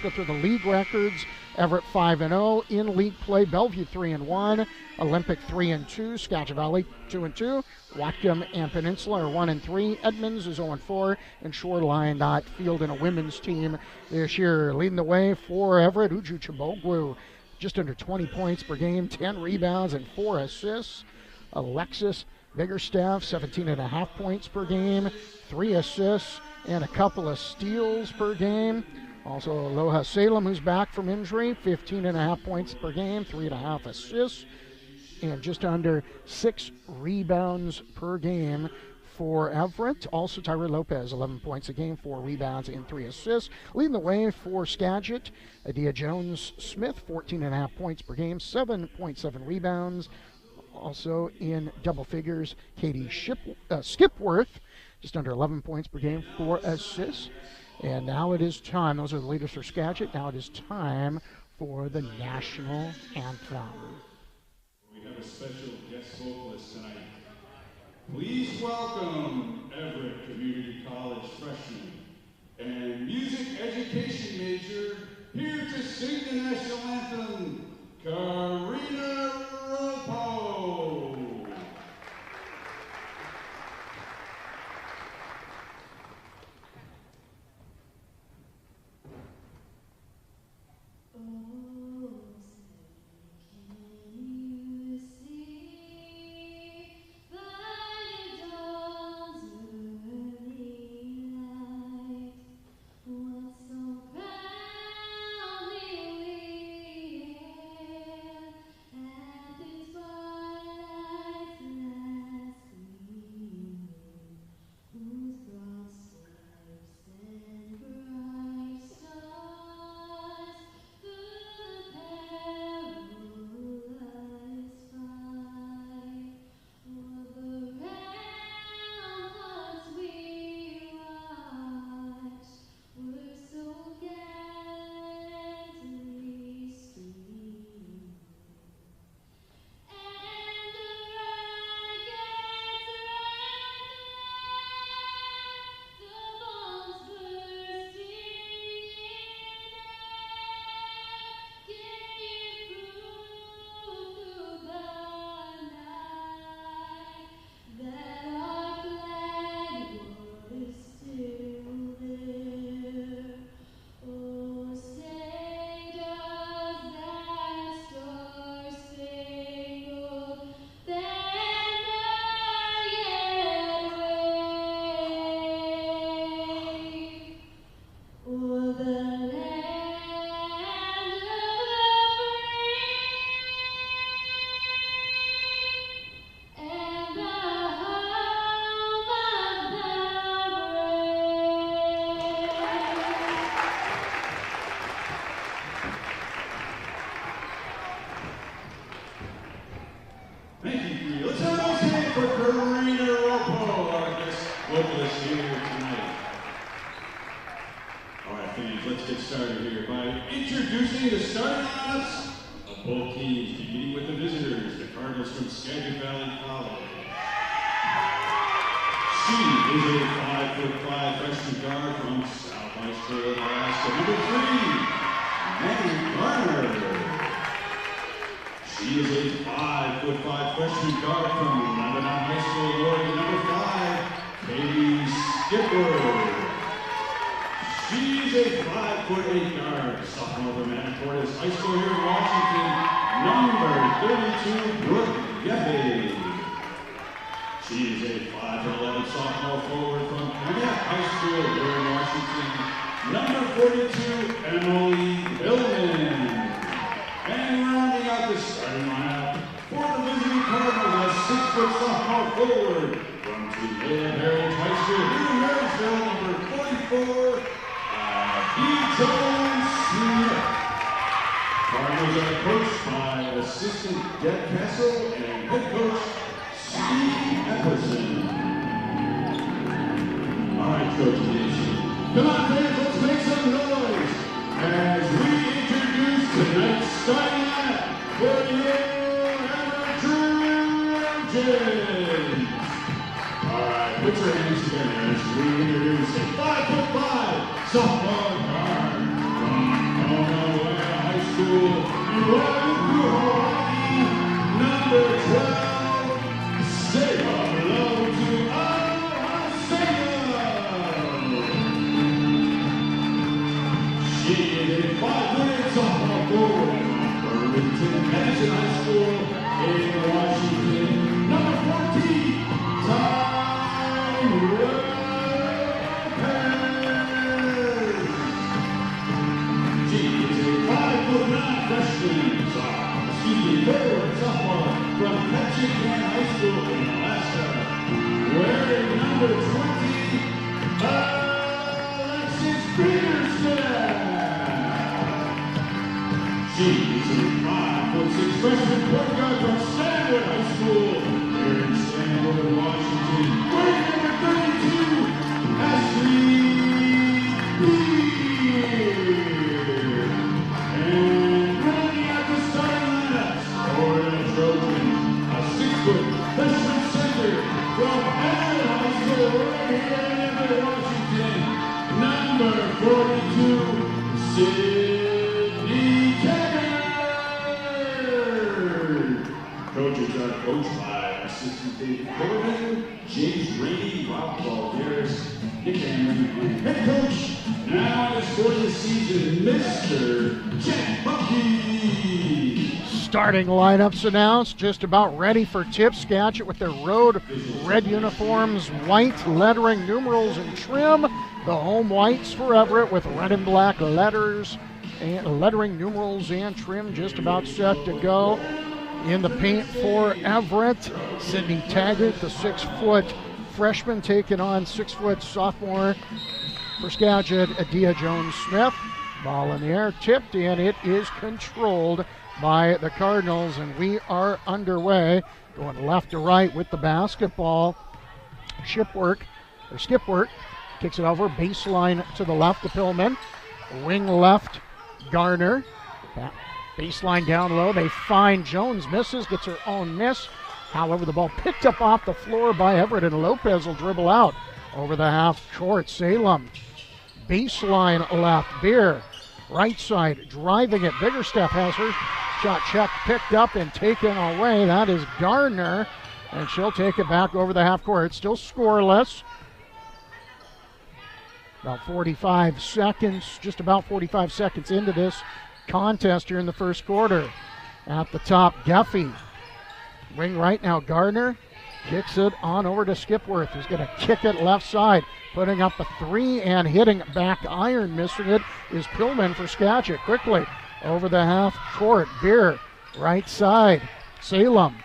go through the league records. Everett 5-0 in league play. Bellevue 3-1. Olympic 3-2. Skagit Valley 2-2. Whatcom and Peninsula are 1-3. Edmonds is 0-4. And Shoreline not fielding a women's team this year. Leading the way for Everett, Uju Chibogwu, just under 20 points per game, 10 rebounds and 4 assists. Alexis Biggerstaff, 17.5 points per game, 3 assists, and a couple of steals per game. Also, Aloha Salem, who's back from injury, 15.5 points per game, 3.5 assists, and just under 6 rebounds per game for Everett. Also, Tyra Lopez, 11 points a game, 4 rebounds and 3 assists. Leading the way for Skagit, Adia Jones-Smith, 14.5 points per game, 7.7 rebounds. Also in double figures, Katie Skipworth, just under 11 points per game, 4 assists. And now it is time, those are the leaders for Skagit, now it is time for the national anthem. We have a special guest vocalist tonight. Please welcome Everett Community College freshman and music education major, here to sing the national anthem, Karina Ropo. Sophomore guard from She is a 5'8" sophomore forward from Burlington Madison High School in Washington. Number 14, Ty Lopez. She is a 5'9" freshman, forward sophomore from Ketchikan High School in Alaska. Wearing number 20, Alexis Peterson. She's a 5'6" freshman point guard from Stanwood High School here in Stanwood, Washington. Wearing number 32, Ashley Beard. And running out the starting lineups for the Trojans, a 6-foot freshman center from Everett High School right here in Everett, Washington. Number 42, Sydney Taggart. Trojans are coached by assistant David Corbin, James Rainey, Rob Balderas, Nick Cameron, and head coach, now is for the season, Mr. Jack Bucky. Starting lineups announced, just about ready for tip. Skagit with their road red uniforms, white lettering, numerals, and trim. The home whites for Everett with red and black letters, and lettering, numerals, and trim just about set to go. In the paint for Everett, Sydney Taggart, the 6-foot freshman, taking on 6-foot sophomore for Skagit, Adia Jones-Smith. Ball in the air, tipped, and it is controlled by the Cardinals, and we are underway. Going left to right with the basketball. Skip work, kicks it over, baseline to the left to Pillman. Wing left, Garner. Baseline down low, they find Jones, misses, gets her own miss. However, the ball picked up off the floor by Everett, and Lopez will dribble out over the half court. Salem, baseline left, Beer, right side, driving it. Biggerstaff has her shot check picked up and taken away. That is Gardner, and she'll take it back over the half court. Still scoreless. About 45 seconds, just about 45 seconds into this contest here in the first quarter. At the top, Guffey. Wing right now, Gardner kicks it on over to Skipworth, who's going to kick it left side, putting up a 3 and hitting back iron. Missing it is Pillman for Skagit. Quickly over the half court, Beer right side, Salem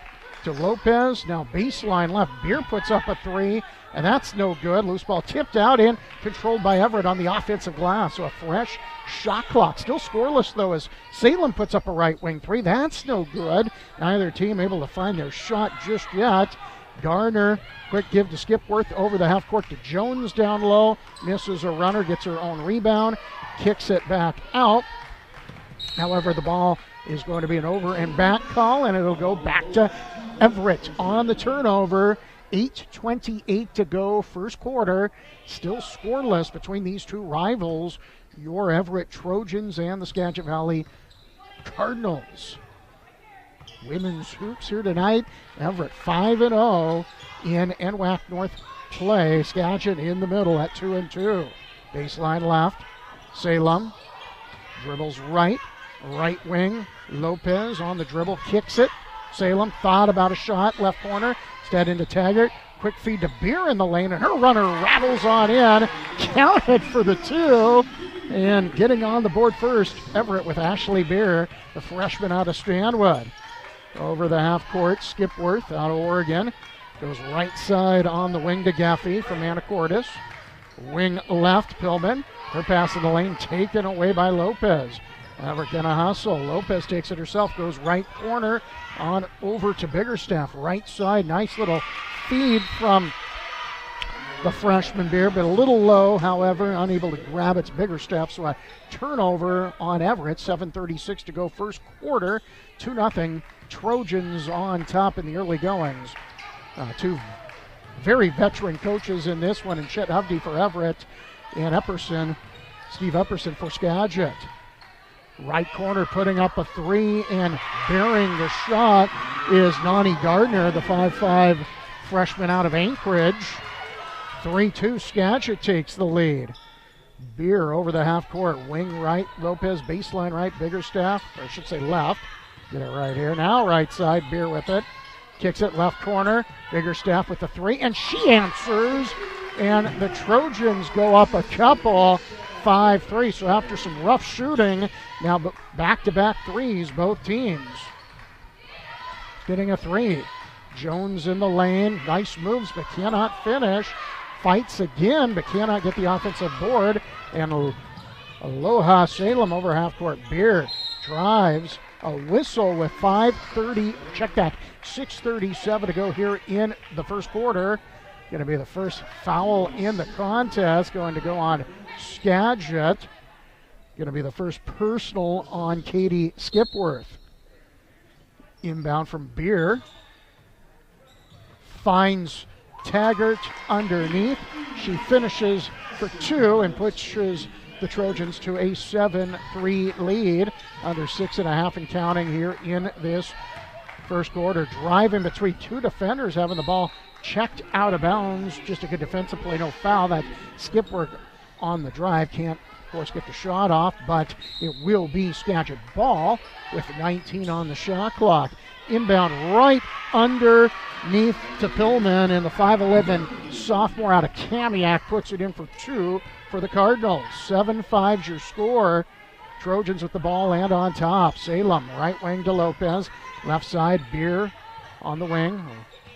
to Lopez, now baseline left. Beer puts up a 3, and that's no good. Loose ball tipped out and controlled by Everett on the offensive glass. So a fresh shot clock. Still scoreless, though, as Salem puts up a right wing 3. That's no good. Neither team able to find their shot just yet. Garner, quick give to Skipworth over the half court to Jones down low. Misses a runner, gets her own rebound, kicks it back out. However, the ball is going to be an over and back call, and it'll go back to Everett on the turnover. 8:28 to go, first quarter. Still scoreless between these two rivals, your Everett Trojans and the Skagit Valley Cardinals. Women's hoops here tonight. Everett 5-0 in NWAC North play. Skagit in the middle at 2-2. Baseline left. Salem dribbles right wing. Lopez on the dribble, kicks it. Salem thought about a shot, left corner. Instead into Taggart. Quick feed to Beer in the lane, and her runner rattles on in. Counted for the 2. And getting on the board first, Everett with Ashley Beer, the freshman out of Stanwood. Over the half court, Skipworth out of Oregon. Goes right side on the wing to Gaffey from Anacortes. Wing left, Pillman. Her pass in the lane taken away by Lopez. Everett gonna hustle. Lopez takes it herself, goes right corner on over to Biggerstaff. Right side, nice little feed from the freshman Beer, but a little low, however, unable to grab its Biggerstaff. So a turnover on Everett. 7:36 to go, first quarter. 2-0 Trojans on top in the early goings. Two very veteran coaches in this one, and Chet Hovde for Everett, and Steve Epperson for Skagit. Right corner putting up a 3 and bearing the shot is Nani Gardner, the 5'5" freshman out of Anchorage. 3-2, Skagit takes the lead. Beer over the half court. Wing right, Lopez baseline right, Biggerstaff, or I should say left. Get it right here. Now right side, Beer with it. Kicks it left corner. Biggerstaff with the three, and she answers. And the Trojans go up a couple, 5-3. So after some rough shooting, now back-to-back threes, both teams. Getting a three. Jones in the lane. Nice moves, but cannot finish. Fights again, but cannot get the offensive board. And Aloha Salem over half court. Beer drives. A whistle with 5:30. Check that. 6:37 to go here in the first quarter. Going to be the first foul in the contest. Going to go on Skagit. Going to be the first personal on Katie Skipworth. Inbound from Beer. Finds Taggart underneath. She finishes for two and pushes the Trojans to a 7-3 lead. Under 6.5 and counting here in this first quarter. Driving between two defenders, having the ball checked out of bounds. Just a good defensive play, no foul. That Skipworth on the drive can't, of course, get the shot off, but it will be Skagit ball with 19 on the shot clock. Inbound right underneath to Pillman, and the 5'11 sophomore out of Kamiak puts it in for two for the Cardinals. 7-5's your score. Trojans with the ball and on top. Salem, right wing to Lopez. Left side, Beer on the wing.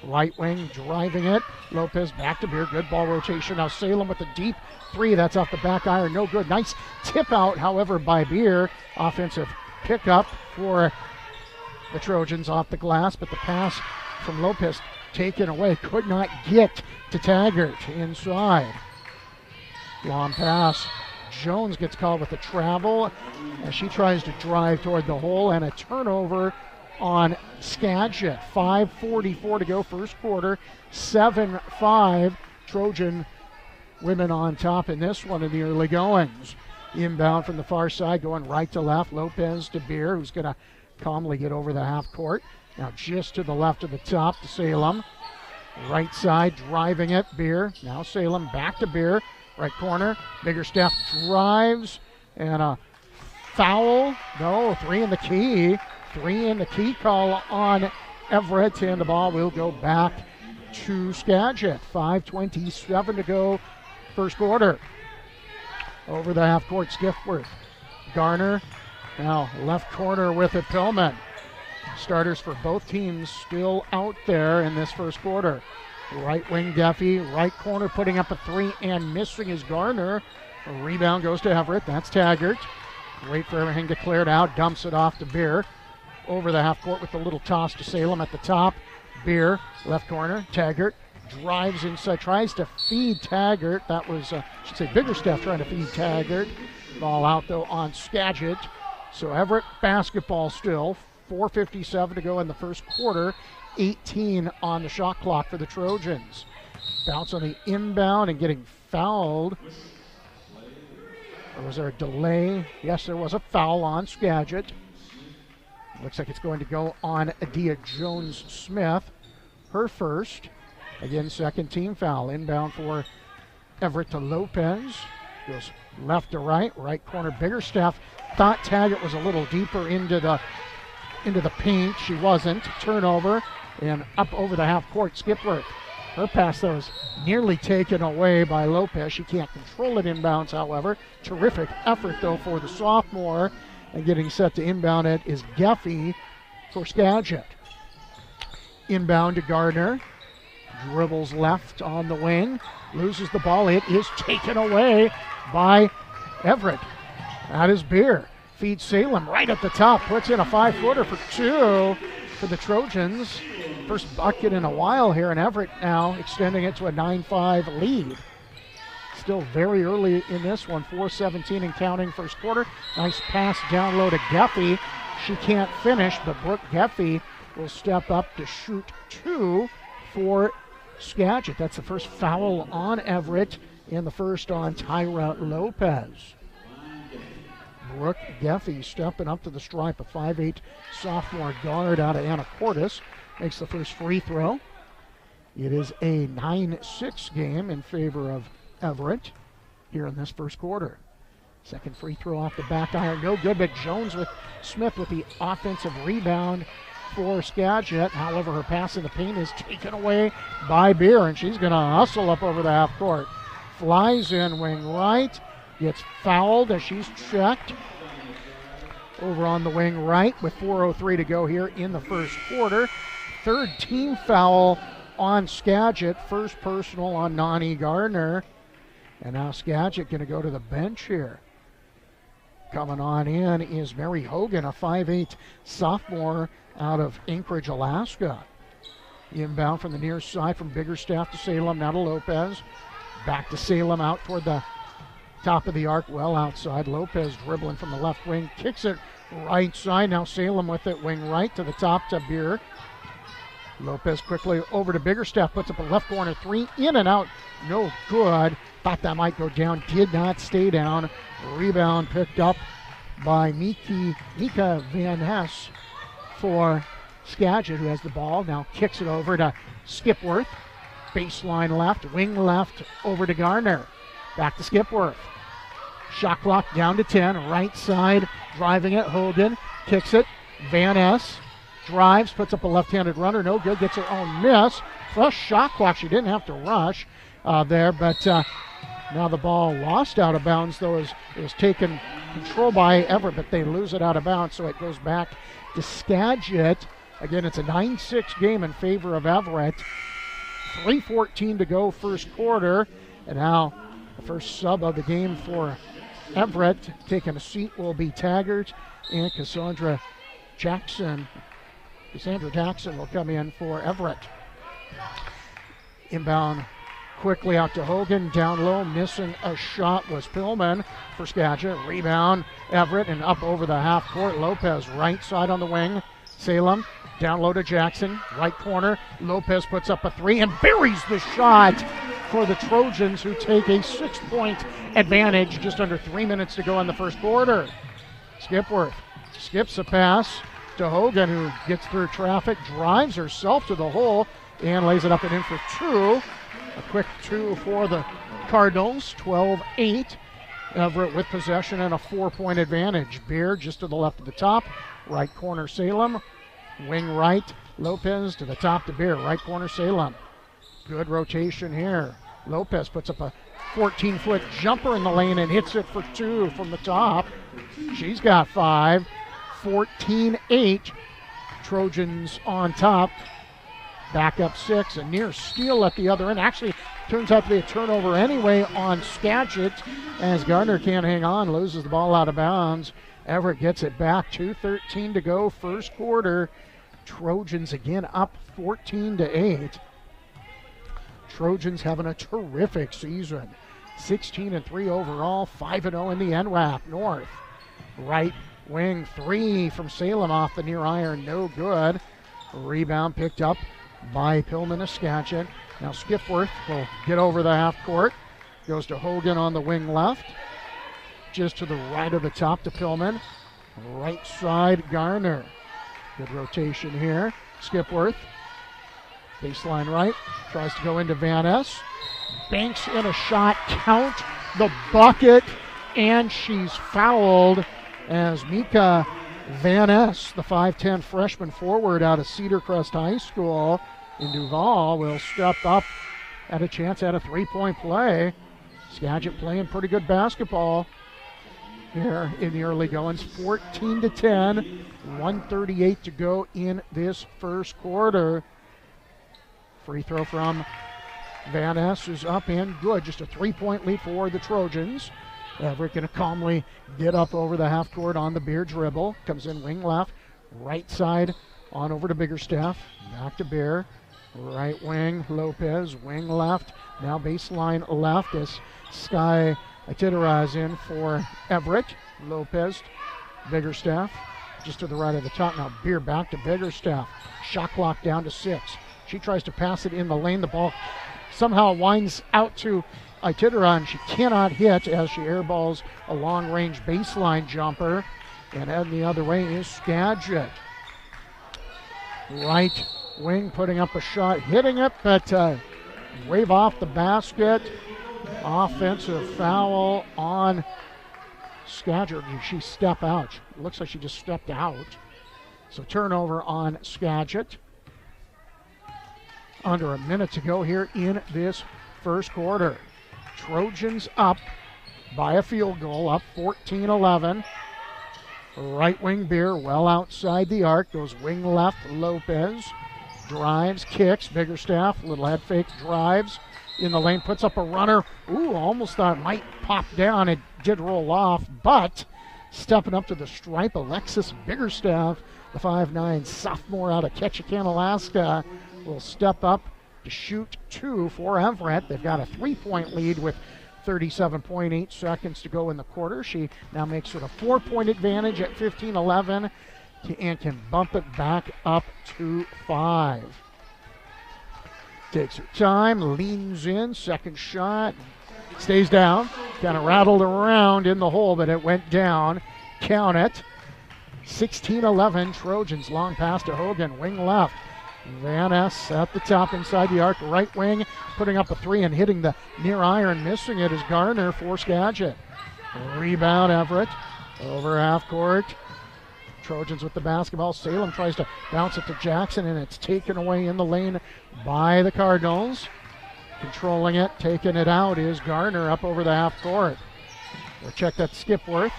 Right wing driving it. Lopez back to Beer. Good ball rotation. Now Salem with the deep three. That's off the back iron. No good. Nice tip out, however, by Beer. Offensive pickup for the Trojans off the glass, but the pass from Lopez taken away. Could not get to Taggart inside. Long pass. Jones gets called with a travel as she tries to drive toward the hole, and a turnover on Skagit. 5:44 to go first quarter. 7-5. Trojan women on top in this one in the early goings. Inbound from the far side, going right to left. Lopez to Beer, who's going to calmly get over the half court. Now just to the left of the top to Salem. Right side driving it. Beer. Now Salem back to Beer. Right corner. Biggerstaff drives. And a foul. No, three in the key. Three in the key call on Everett. And the ball will go back to Skagit. 5:27 to go first quarter. Over the half court, Skipworth. Garner. Now left corner with it, Pillman. Starters for both teams still out there in this first quarter. Right wing Duffy, right corner putting up a three and missing is Garner. A rebound goes to Everett, that's Taggart. Wait for everything to clear it out, dumps it off to Beer. Over the half court with a little toss to Salem at the top. Beer, left corner, Taggart. Drives inside, tries to feed Taggart. That was, I should say, Biggerstaff trying to feed Taggart. Ball out though on Skagit. So Everett basketball still. 4:57 to go in the first quarter. 18 on the shot clock for the Trojans. Bounce on the inbound and getting fouled. Or was there a delay? Yes, there was a foul on Skagit. Looks like it's going to go on Adia Jones-Smith. Her first. Again, second team foul. Inbound for Everett to Lopez. Goes left to right. Right corner, Biggerstaff. Thought Taggart was a little deeper into the paint. She wasn't. Turnover. And up over the half court, Skipworth. Her pass, though, is nearly taken away by Lopez. She can't control it inbounds, however. Terrific effort, though, for the sophomore. And getting set to inbound it is Geffy for Skagit. Inbound to Gardner. Dribbles left on the wing. Loses the ball. It is taken away by Everett. That is Beer. Feeds Salem right at the top. Puts in a 5-footer for two for the Trojans. First bucket in a while here, and Everett now extending it to a 9-5 lead. Still very early in this one. 4:17 and counting first quarter. Nice pass down low to Geffy. She can't finish, but Brooke Geffy will step up to shoot two for Skagit. That's the first foul on Everett and the first on Tyra Lopez. Brooke Geffy stepping up to the stripe, a 5'8 sophomore guard out of Anacortes. Makes the first free throw. It is a 9-6 game in favor of Everett. here in this first quarter. Second free throw off the back iron, no good, but Jones with Smith with the offensive rebound for Skagit. However, her pass in the paint is taken away by Beer, and she's going to hustle up over the half court. Flies in wing right, gets fouled as she's checked. Over on the wing right with 4:03 to go here in the first quarter. Third team foul on Skagit, first personal on Nani Gardner. And now Skagit going to go to the bench here. Coming on in is Mary Hogan, a 5'8" sophomore out of Anchorage, Alaska. Inbound from the near side from Biggerstaff to Salem, now to Lopez. Back to Salem out toward the top of the arc, well outside. Lopez dribbling from the left wing, kicks it right side. Now Salem with it, wing right to the top to Beer. Lopez quickly over to Biggerstaff, puts up a left corner three, in and out, no good. Thought that might go down, did not stay down. Rebound picked up by Mika Van Hess for Skagit, who has the ball. Now kicks it over to Skipworth. Baseline left, wing left, over to Gardner. Back to Skipworth. Shot clock down to 10, right side, driving it, Hogan, kicks it. Van Ness drives, puts up a left-handed runner, no good, gets her own miss. Fresh shot clock, she didn't have to rush there, but now the ball lost out of bounds, though it was taken control by Everett, but they lose it out of bounds, so it goes back to Skagit. Again, it's a 9-6 game in favor of Everett. 3:14 to go first quarter, and now the first sub of the game for Everett taking a seat will be Taggart, and Cassandra Jackson will come in for Everett. Inbound quickly out to Hogan, down low, missing a shot was Pillman for Skagit. Rebound, Everett, and up over the half court. Lopez right side on the wing. Salem down low to Jackson, right corner. Lopez puts up a three and buries the shot for the Trojans, who take a 6-point advantage. Just under 3 minutes to go in the first quarter. Skipworth skips a pass to Hogan, who gets through traffic, drives herself to the hole, and lays it up and in for two. A quick two for the Cardinals, 12-8. Everett with possession and a 4-point advantage. Beer just to the left of the top. Right corner Salem. Wing right, Lopez to the top to Beer. Right corner Salem. Good rotation here. Lopez puts up a 14-foot jumper in the lane and hits it for two from the top. She's got 5. 14-8. Trojans on top. Back up 6. A near steal at the other end. Actually, turns out to be a turnover anyway on Skagit, as Gardner can't hang on, loses the ball out of bounds. Everett gets it back. 2:13 to go first quarter. Trojans again up 14-8. Trojans having a terrific season. 16-3 overall, 5-0 in the NWAC North. Right wing three from Salem off the near iron, no good. Rebound picked up by Pillman of Skagit. Now Skipworth will get over the half court. Goes to Hogan on the wing left. Just to the right of the top to Pillman. Right side Garner. Good rotation here. Skipworth. Baseline right. Tries to go into Van Ness. Banks in a shot. Count the bucket. And she's fouled as Mika Van Ness, the 5'10 freshman forward out of Cedar Crest High School in Duval, will step up at a chance at a 3-point play. Skagit playing pretty good basketball here in the early goings. 14-10, 1:38 to go in this first quarter. Free throw from Van Ness is up and good. Just a 3-point lead for the Trojans. Everett going to calmly get up over the half court on the Beer dribble. Comes in wing left, right side on over to Biggerstaff. Back to Beer. Right wing, Lopez. Wing left. Now baseline left as Sky Ititaraz in for Everett. Lopez, Biggerstaff. Just to the right of the top. Now Beer back to Biggerstaff. Shot clock down to 6. She tries to pass it in the lane. The ball somehow winds out to Ititaraz. She cannot hit as she airballs a long-range baseline jumper. And heading the other way is Skagit. Right wing putting up a shot, hitting it, but wave off the basket. Offensive foul on Skagit. Did she step out? It looks like she just stepped out. So turnover on Skagit. Under a minute to go here in this first quarter. Trojans up by a field goal, up 14-11. Right wing Beer well outside the arc. Goes wing left, Lopez. Drives, kicks, Biggerstaff, little head fake, drives in the lane, puts up a runner. Ooh, almost thought it might pop down. It did roll off, but stepping up to the stripe, Alexis Biggerstaff, the 5'9" sophomore out of Ketchikan, Alaska, will step up to shoot two for Everett. They've got a 3-point lead with 37.8 seconds to go in the quarter. She now makes it a 4-point advantage at 15-11 and can bump it back up to 5. Takes her time, leans in, second shot, stays down, kind of rattled around in the hole, but it went down. Count it. 16-11 Trojans, long pass to Hogan, wing left. Van Ness at the top inside the arc, right wing, putting up a 3 and hitting the near iron. Missing it is Garner for Skagit. Rebound Everett over half court. Trojans with the basketball. Salem tries to bounce it to Jackson, and it's taken away in the lane by the Cardinals. Controlling it, taking it out is Garner up over the half court. We'll check that Skipworth.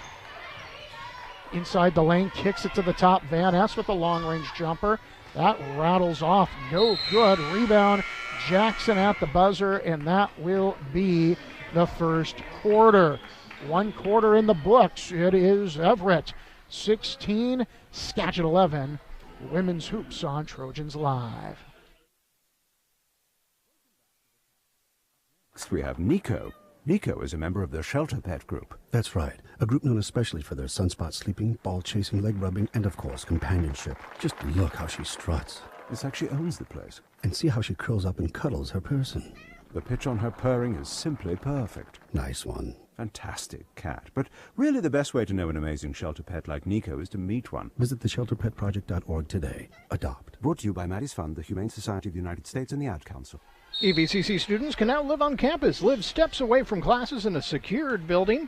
Inside the lane, kicks it to the top. Van Ness with a long-range jumper. That rattles off, no good. Rebound, Jackson at the buzzer, and that will be the first quarter. 1 quarter in the books. It is Everett 16, Skagit 11. Women's hoops on Trojans Live. Next we have Nico. Nico is a member of the Shelter Pet group. That's right. A group known especially for their sunspot sleeping, ball chasing, leg rubbing, and of course, companionship. Just look how she struts. It's like she owns the place. And see how she curls up and cuddles her person. The pitch on her purring is simply perfect. Nice one. Fantastic cat. But really the best way to know an amazing shelter pet like Nico is to meet one. Visit theshelterpetproject.org today. Adopt. Brought to you by Maddie's Fund, the Humane Society of the United States, and the Ad Council. EVCC students can now live on campus, live steps away from classes in a secured building.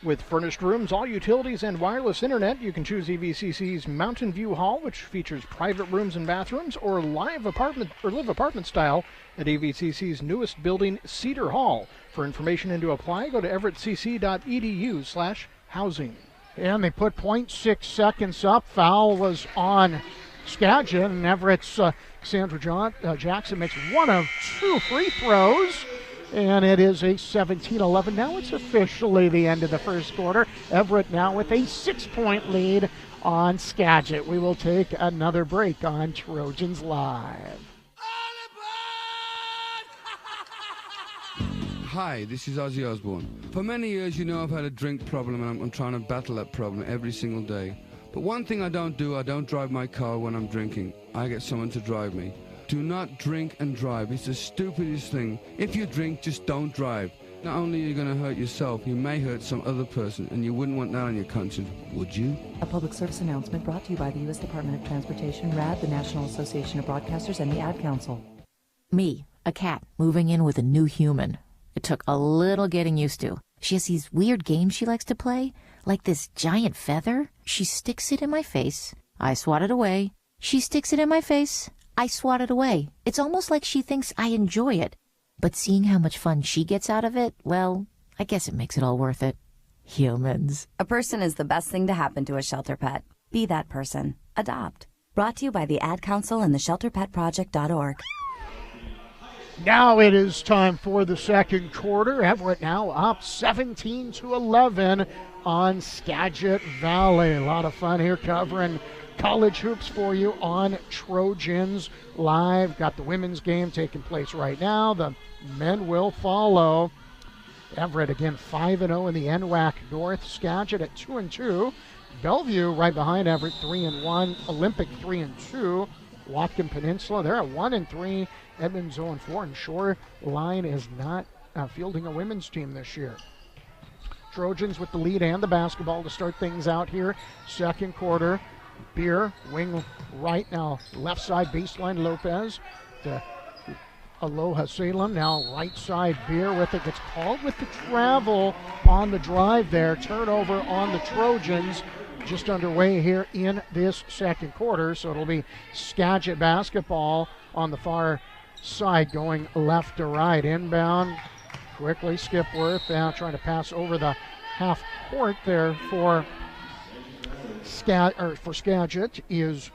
With furnished rooms, all utilities, and wireless internet, you can choose EVCC's Mountain View Hall, which features private rooms and bathrooms, or live apartment style at EVCC's newest building, Cedar Hall. For information and to apply, go to everettcc.edu/housing. And they put 0.6 seconds up. Foul was on Skagit, and Everett's Cassandra Jackson makes one of 2 free throws. And it is a 17-11. Now it's officially the end of the first quarter. Everett now with a 6-point lead on Skagit. We will take another break on Trojans Live. Hi, this is Ozzy Osbourne. For many years, you know I've had a drink problem, and I'm trying to battle that problem every single day. But one thing I don't drive my car when I'm drinking. I get someone to drive me. Do not drink and drive. It's the stupidest thing. If you drink, just don't drive. Not only are you going to hurt yourself, you may hurt some other person, and you wouldn't want that on your conscience, would you? A public service announcement brought to you by the U.S. Department of Transportation, RAD, the National Association of Broadcasters, and the Ad Council. Me, a cat, moving in with a new human. It took a little getting used to. She has these weird games she likes to play, like this giant feather. She sticks it in my face. I swat it away. She sticks it in my face. I swat it away. It's almost like she thinks I enjoy it. But seeing how much fun she gets out of it, well, I guess it makes it all worth it. Humans. A person is the best thing to happen to a shelter pet. Be that person. Adopt. Brought to you by the Ad Council and theshelterpetproject.org. Now it is time for the second quarter. Everett now up 17-11 on Skagit Valley. A lot of fun here covering college hoops for you on Trojans Live. Got the women's game taking place right now. The men will follow. Everett again 5-0 in the NWAC North. Skagit at 2-2. Bellevue right behind Everett 3-1. Olympic 3-2. Watkin Peninsula they're at 1-3. Edmonds 0-4. And Shoreline is not fielding a women's team this year. Trojans with the lead and the basketball to start things out here. Second quarter. Beer, wing right now, left side baseline. Lopez, the Aloha Salem. Now right side, Beer with it. Gets called with the travel on the drive there. Turnover on the Trojans. Just underway here in this second quarter. So it'll be Skagit basketball on the far side going left to right. Inbound quickly. Skipworth now trying to pass over the half court there for Skagit is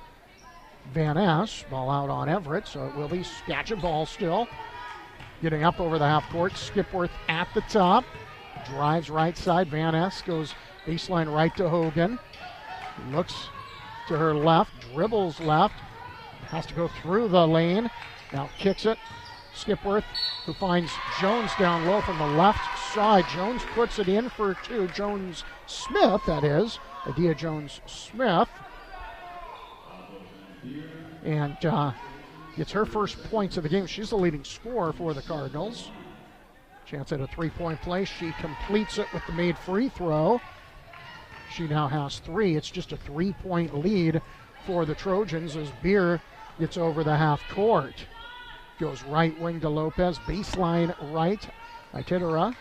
Van Ness. Ball out on Everett, so it will be Skagit ball still. Getting up over the half court. Skipworth at the top. Drives right side. Van Ness goes baseline right to Hogan. Looks to her left. Dribbles left. Has to go through the lane. Now kicks it. Skipworth, who finds Jones down low from the left side. Jones puts it in for two. Jones-Smith, that is. Adia Jones-Smith. And gets her first points of the game. She's the leading scorer for the Cardinals. Chance at a three-point play. She completes it with the made free throw. She now has three. It's just a three-point lead for the Trojans as Beer gets over the half court. Goes right wing to Lopez. Baseline right. Itidara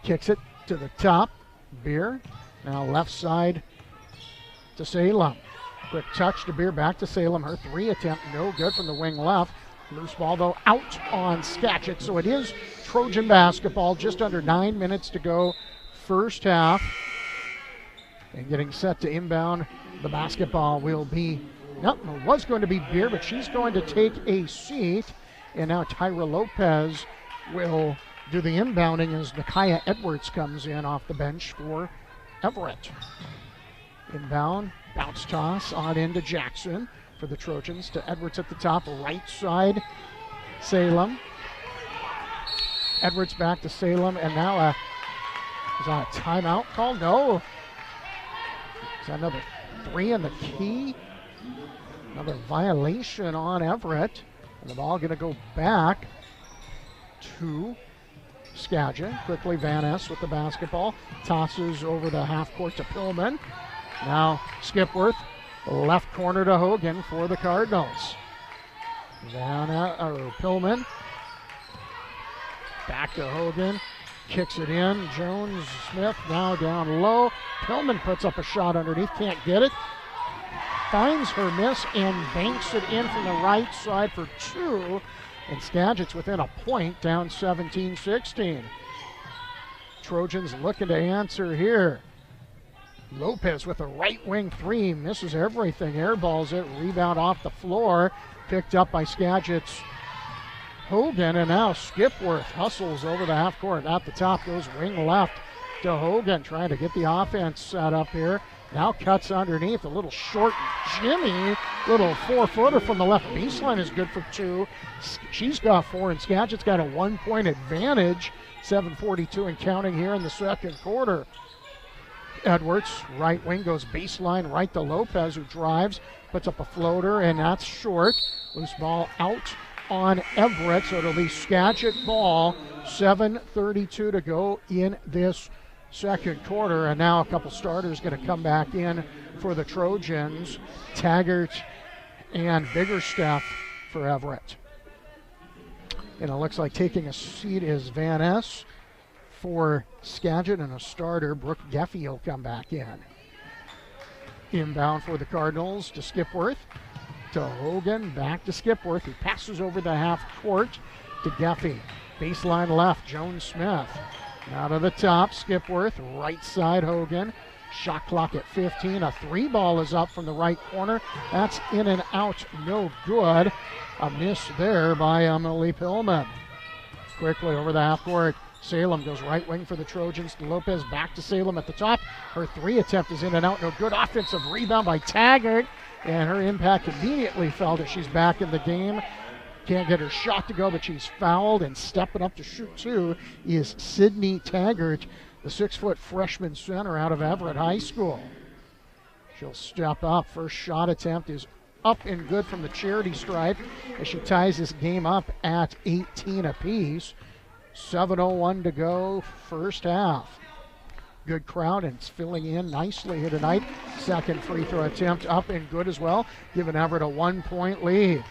kicks it to the top. Beer. Now left side to Salem. Quick touch to Beer, back to Salem. Her three attempt, no good from the wing left. Loose ball, though, out on Skagit. So it is Trojan basketball. Just under 9 minutes to go, first half. And getting set to inbound, the basketball will be, no, it was going to be Beer, but she's going to take a seat. And now Tyra Lopez will do the inbounding as Nakaya Edwards comes in off the bench for Everett. Inbound. Bounce toss on into Jackson for the Trojans to Edwards at the top, right side, Salem. Edwards back to Salem, and now is that a timeout call? No. Is that another three in the key? Another violation on Everett. And the ball going to go back to Skagit. Quickly Van Ness with the basketball. Tosses over the half court to Pillman. Now Skipworth, left corner to Hogan for the Cardinals. Pillman, back to Hogan, kicks it in. Jones-Smith now down low. Pillman puts up a shot underneath, can't get it. Finds her miss and banks it in from the right side for two. And Skagit's within a point, down 17-16. Trojans looking to answer here. Lopez with a right wing three, misses everything, airballs it, rebound off the floor, picked up by Skagit's Hogan, and now Skipworth hustles over the half court. At the top goes wing left to Hogan, trying to get the offense set up here. Now cuts underneath, a little short Jimmy, little 4-footer from the left baseline is good for two. She's got four, and Skagit's got a 1 point advantage, 7:42 and counting here in the second quarter. Edwards, right wing, goes baseline right to Lopez, who drives, puts up a floater, and that's short. Loose ball out on Everett, so it'll be Skagit ball. 7:32 to go in this second quarter, and now a couple starters going to come back in for the Trojans. Taggart and Biggerstaff for Everett. And it looks like taking a seat is Van Ness for Skagit, and a starter, Brooke Geffey, will come back in. Inbound for the Cardinals to Skipworth, to Hogan, back to Skipworth, who passes over the half court to Geffey. Baseline left, Jones-Smith. Out of the top, Skipworth, right side Hogan. Shot clock at 15. A three ball is up from the right corner. That's in and out, no good. A miss there by Emily Pillman. Quickly over the half court. Salem goes right wing for the Trojans. Lopez back to Salem at the top. Her three attempt is in and out. No good. Offensive rebound by Taggart. And her impact immediately felt as she's back in the game. Can't get her shot to go, but she's fouled. And stepping up to shoot two is Sydney Taggart, the 6-foot freshman center out of Everett High School. She'll step up. First shot attempt is up and good from the charity stripe as she ties this game up at 18 apiece. 7:01 to go, first half. Good crowd, and it's filling in nicely here tonight. Second free throw attempt up and good as well, giving Everett a 1 point lead.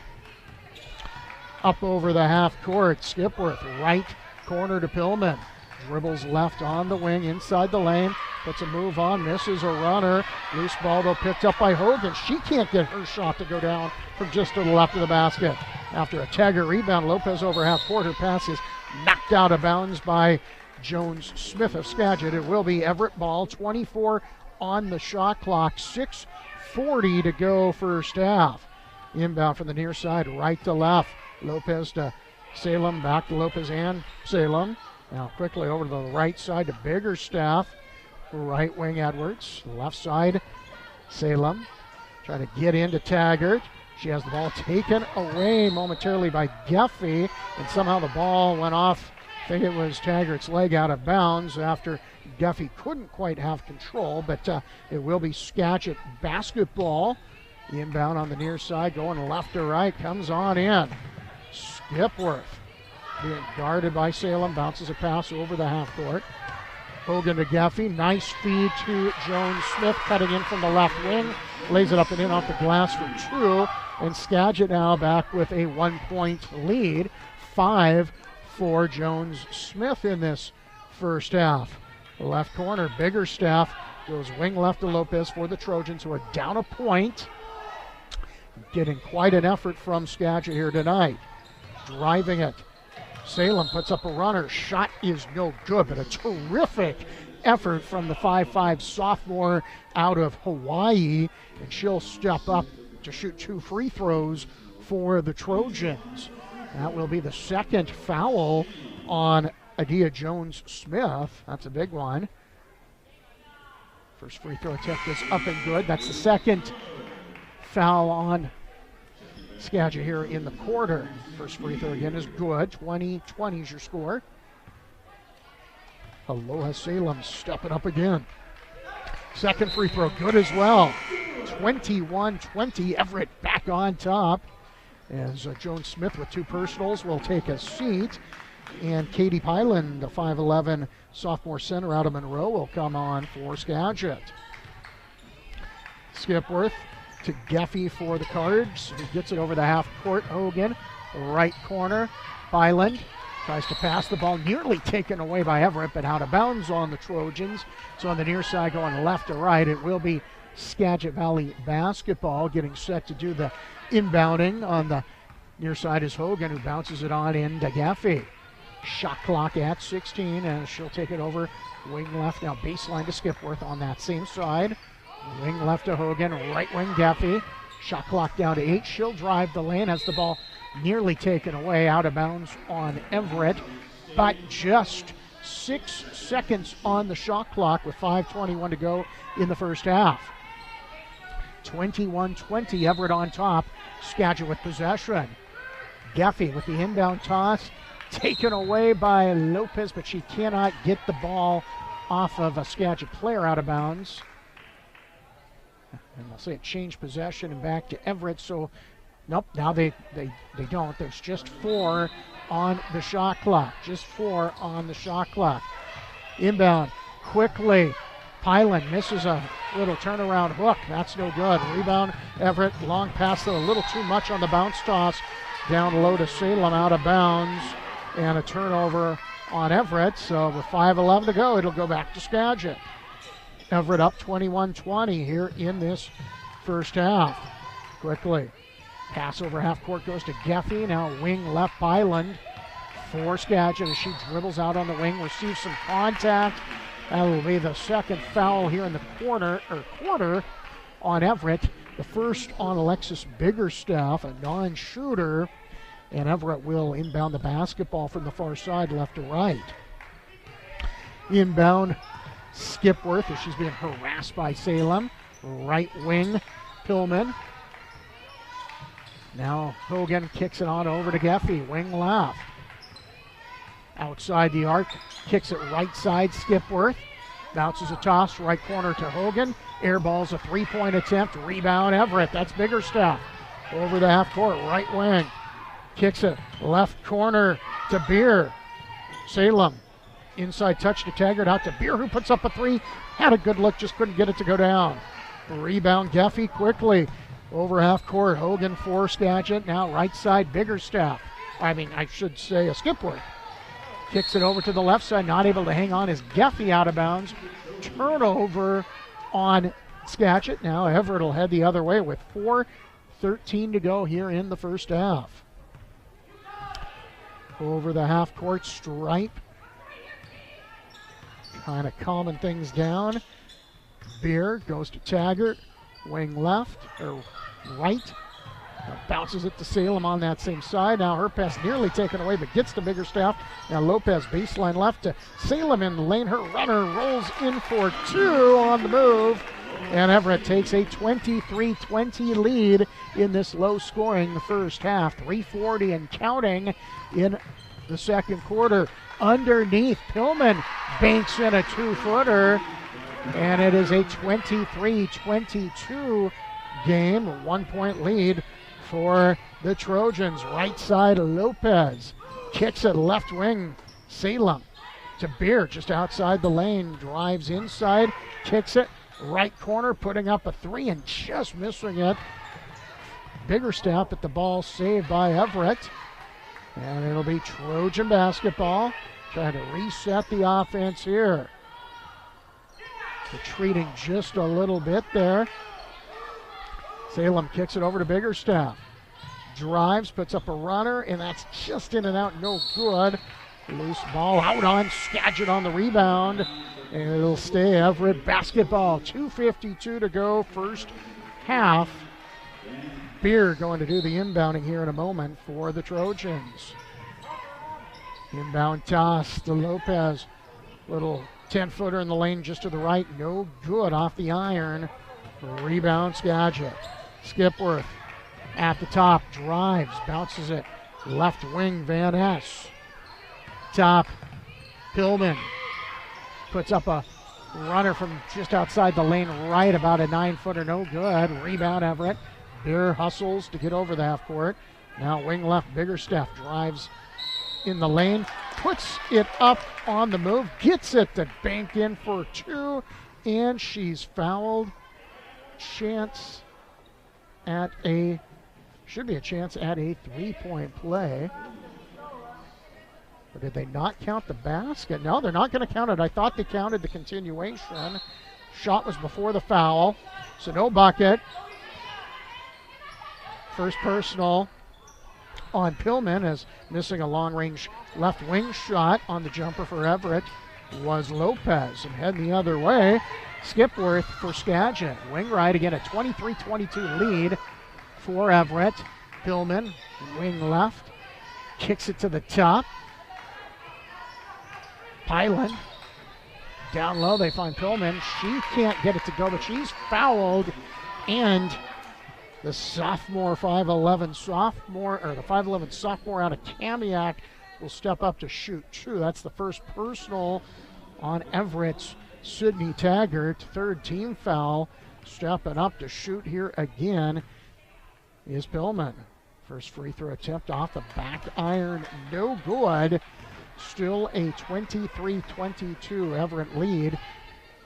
up over the half court. Skipworth, right corner to Pillman. Dribbles left on the wing, inside the lane. Puts a move on, misses a runner. Loose ball though picked up by Hogan. She can't get her shot to go down from just to the left of the basket. After a Taggart rebound, Lopez over half court. Her pass is knocked out of bounds by Jones Smith of Skagit. It will be Everett ball, 24 on the shot clock, 6:40 to go first half. Inbound from the near side, right to left. Lopez to Salem, back to Lopez and Salem. Now quickly over to the right side to Biggerstaff. Right wing Edwards, left side Salem. Trying to get into Taggart. She has the ball taken away momentarily by Geffy, and somehow the ball went off. I think it was Taggart's leg out of bounds after Geffy couldn't quite have control, but it will be Skagit basketball. The inbound on the near side, going left to right, comes on in. Skipworth being guarded by Salem, bounces a pass over the half court. Hogan to Geffy, nice feed to Jones Smith, cutting in from the left wing, lays it up and in off the glass for two, and Skagit now back with a 1-point lead, 5 for Jones Smith in this first half. The left corner, Biggerstaff goes wing left to Lopez for the Trojans, who are down a point. Getting quite an effort from Skagit here tonight. Driving it. Salem puts up a runner. Shot is no good, but a terrific effort from the 5'5 sophomore out of Hawaii. And she'll step up to shoot 2 free throws for the Trojans. That will be the second foul on Adia Jones-Smith. That's a big one. First free throw attempt is up and good. That's the second foul on Skagit here in the quarter. First free throw again is good. 20-20 is your score. Aloha Salem stepping up again. Second free throw good as well. 21-20. Everett back on top. As Jones Smith with 2 personals will take a seat. And Katie Pyland, the 5'11 sophomore center out of Monroe, will come on for Skagit. Skipworth to Geffy for the Cards. He gets it over the half court. Hogan, right corner. Pyland tries to pass the ball, nearly taken away by Everett, but out of bounds on the Trojans. So on the near side going left to right, it will be Skagit Valley basketball getting set to do the inbounding. On the near side is Hogan, who bounces it on into Geffy. Shot clock at 16, and she'll take it over wing left. Now baseline to Skipworth on that same side. Wing left to Hogan, right wing Geffy. Shot clock down to 8. She'll drive the lane as the ball nearly taken away out of bounds on Everett. But just 6 seconds on the shot clock with 5:21 to go in the first half. 21-20, Everett on top. Skagit with possession. Geffy with the inbound toss. Taken away by Lopez, but she cannot get the ball off of a Skagit player out of bounds. And we'll say it changed possession and back to Everett. So, nope, now they don't. There's just 4 on the shot clock. Just 4 on the shot clock. Inbound quickly. Pyland misses a little turnaround hook. That's no good. Rebound, Everett. Long pass, though, a little too much on the bounce toss. Down low to Salem, out of bounds. And a turnover on Everett. So with 5:11 to go, it'll go back to Skagit. Everett up 21-20 here in this first half. Quickly. Pass over half court goes to Geffy. Now wing left Pyland for Skagit as she dribbles out on the wing. Receives some contact. That will be the second foul here in the quarter on Everett. The first on Alexis Biggerstaff, a non-shooter. And Everett will inbound the basketball from the far side, left to right. Inbound Skipworth as she's being harassed by Salem. Right wing Pillman. Now Hogan kicks it on over to Geffy. Wing left. Outside the arc. Kicks it right side Skipworth. Bounces a toss right corner to Hogan. Airballs a 3-point attempt. Rebound Everett. That's Biggerstaff. Over the half court. Right wing. Kicks it left corner to Beer. Salem. Inside touch to Taggart, out to Beer, who puts up a 3. Had a good look, just couldn't get it to go down. Rebound Geffy quickly. Over half court, Hogan for Skagit. Now right side, Biggerstaff. I should say a Skipworth. Kicks it over to the left side, not able to hang on as Geffy out of bounds. Turnover on Skagit. Now Everett will head the other way with 4:13 to go here in the first half. Over the half-court stripe. Kind of calming things down. Beer goes to Taggart. Wing left, or right. Bounces it to Salem on that same side. Now her pass nearly taken away, but gets to Biggerstaff. Now Lopez baseline left to Salem in the lane. Her runner rolls in for two on the move. And Everett takes a 23-20 lead in this low-scoring first half. 3:40 and counting in the second quarter. Underneath, Pillman banks in a two-footer. And it is a 23-22 game. 1 point lead for the Trojans. Right side, Lopez kicks it left wing. Salem to Beer just outside the lane. Drives inside, kicks it. Right corner, putting up a three and just missing it. Biggerstaff at the ball, saved by Everett. And it'll be Trojan basketball. Trying to reset the offense here. Retreating just a little bit there. Salem kicks it over to Biggerstaff. Drives, puts up a runner, and that's just in and out, no good. Loose ball out on Skagit on the rebound. And it'll stay Everett basketball. 2:52 to go, first half. Beer going to do the inbounding here in a moment for the Trojans. Inbound toss to Lopez. Little 10-footer in the lane just to the right. No good off the iron. Rebound Skagit. Skipworth at the top. Drives. Bounces it. Left wing Van Ness. Top. Pillman. Puts up a runner from just outside the lane right. About a 9-footer. No good. Rebound Everett. Beer hustles to get over the half court. Now wing left. Biggerstaff drives in the lane, puts it up on the move, gets it to bank in for two, and she's fouled. Chance at should be a chance at a three-point play. Or did they not count the basket? No, they're not going to count it. I thought they counted the continuation. Shot was before the foul, so no bucket. First personal on Pillman, as missing a long-range left wing shot on the jumper for Everett was Lopez. And heading the other way, Skipworth for Skagit. Wing right again, a 23-22 lead for Everett. Pillman, wing left, kicks it to the top. Pylan, down low, they find Pillman. She can't get it to go, but she's fouled, and the sophomore 5'11 sophomore, or the 5'11 sophomore out of Kamiak will step up to shoot two. That's the first personal on Everett's Sydney Taggart. Third team foul. Stepping up to shoot here again is Pillman. First free throw attempt off the back iron. No good. Still a 23-22 Everett lead.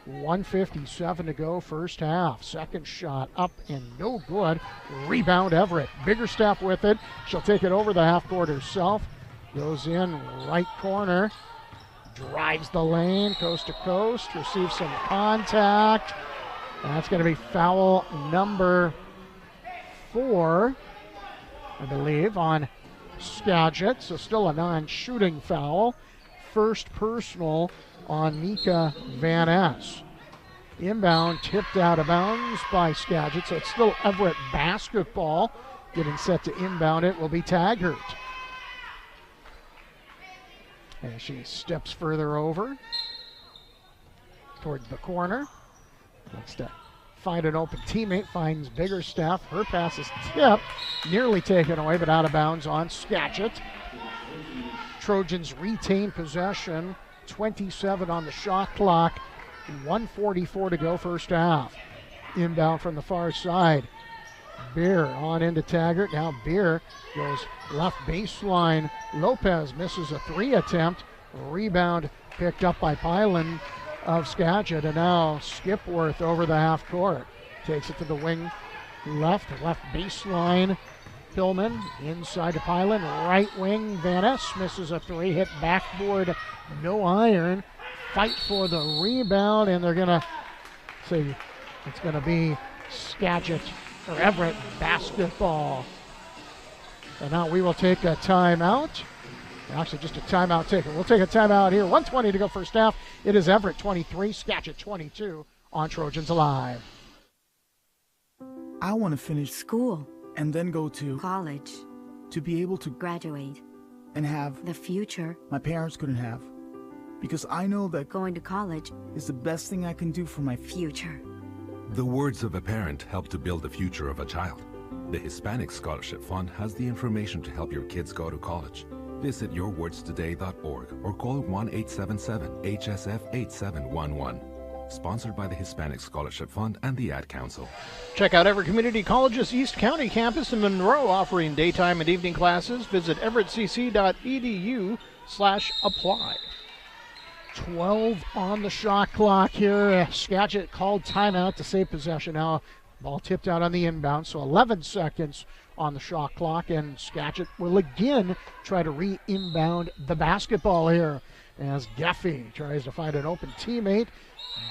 1:57 to go, first half. Second shot up and no good. Rebound Everett. Biggerstaff with it. She'll take it over the half court herself. Goes in right corner. Drives the lane coast to coast. Receives some contact. That's going to be foul number 4, I believe, on Skagit. So still a non-shooting foul. First personal on Mika Van Ness. Inbound tipped out of bounds by Skagit, so it's still Everett basketball. Getting set to inbound it will be Taggart. And she steps further over towards the corner. Looks to find an open teammate, finds Biggerstaff. Her pass is tipped, nearly taken away, but out of bounds on Skagit. Trojans retain possession. 27 on the shot clock. 1:44 to go, first half. Inbound from the far side. Beer on into Taggart. Now Beer goes left baseline. Lopez misses a three attempt. Rebound picked up by Pylan of Skagit. And now Skipworth over the half court. Takes it to the wing left baseline. Pillman inside to Pylan, right wing. Van Ness misses a three, hit backboard, no iron. Fight for the rebound, and they're going to say it's going to be Skagit or Everett basketball. And now we will take a timeout. Actually, just a timeout taker. We'll take a timeout here. 1:20 to go first half. It is Everett 23, Skagit 22 on Trojans Alive. I want to finish school and then go to college to be able to graduate and have the future my parents couldn't have. Because I know that going to college is the best thing I can do for my future. The words of a parent help to build the future of a child. The Hispanic Scholarship Fund has the information to help your kids go to college. Visit yourwordstoday.org or call 1-877-HSF-8711. Sponsored by the Hispanic Scholarship Fund and the Ad Council. Check out Everett Community College's East County campus in Monroe, offering daytime and evening classes. Visit everettcc.edu/apply. 12 on the shot clock here. Skagit called timeout to save possession. Now ball tipped out on the inbound, so 11 seconds on the shot clock, and Skagit will again try to re-inbound the basketball here as Geffy tries to find an open teammate,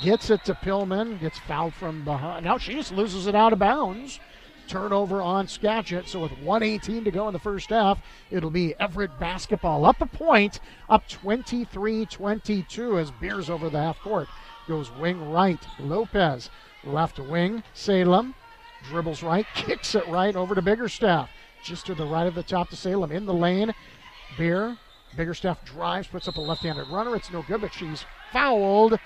gets it to Pillman, gets fouled from behind. Now she just loses it out of bounds. Turnover on Skagit, so with 1:18 to go in the first half, it'll be Everett basketball up a point, up 23-22 as Beers over the half court. Goes wing right, Lopez. Left wing, Salem. Dribbles right, kicks it right over to Biggerstaff. Just to the right of the top to Salem. In the lane, Biggerstaff drives, puts up a left-handed runner. It's no good, but she's fouled.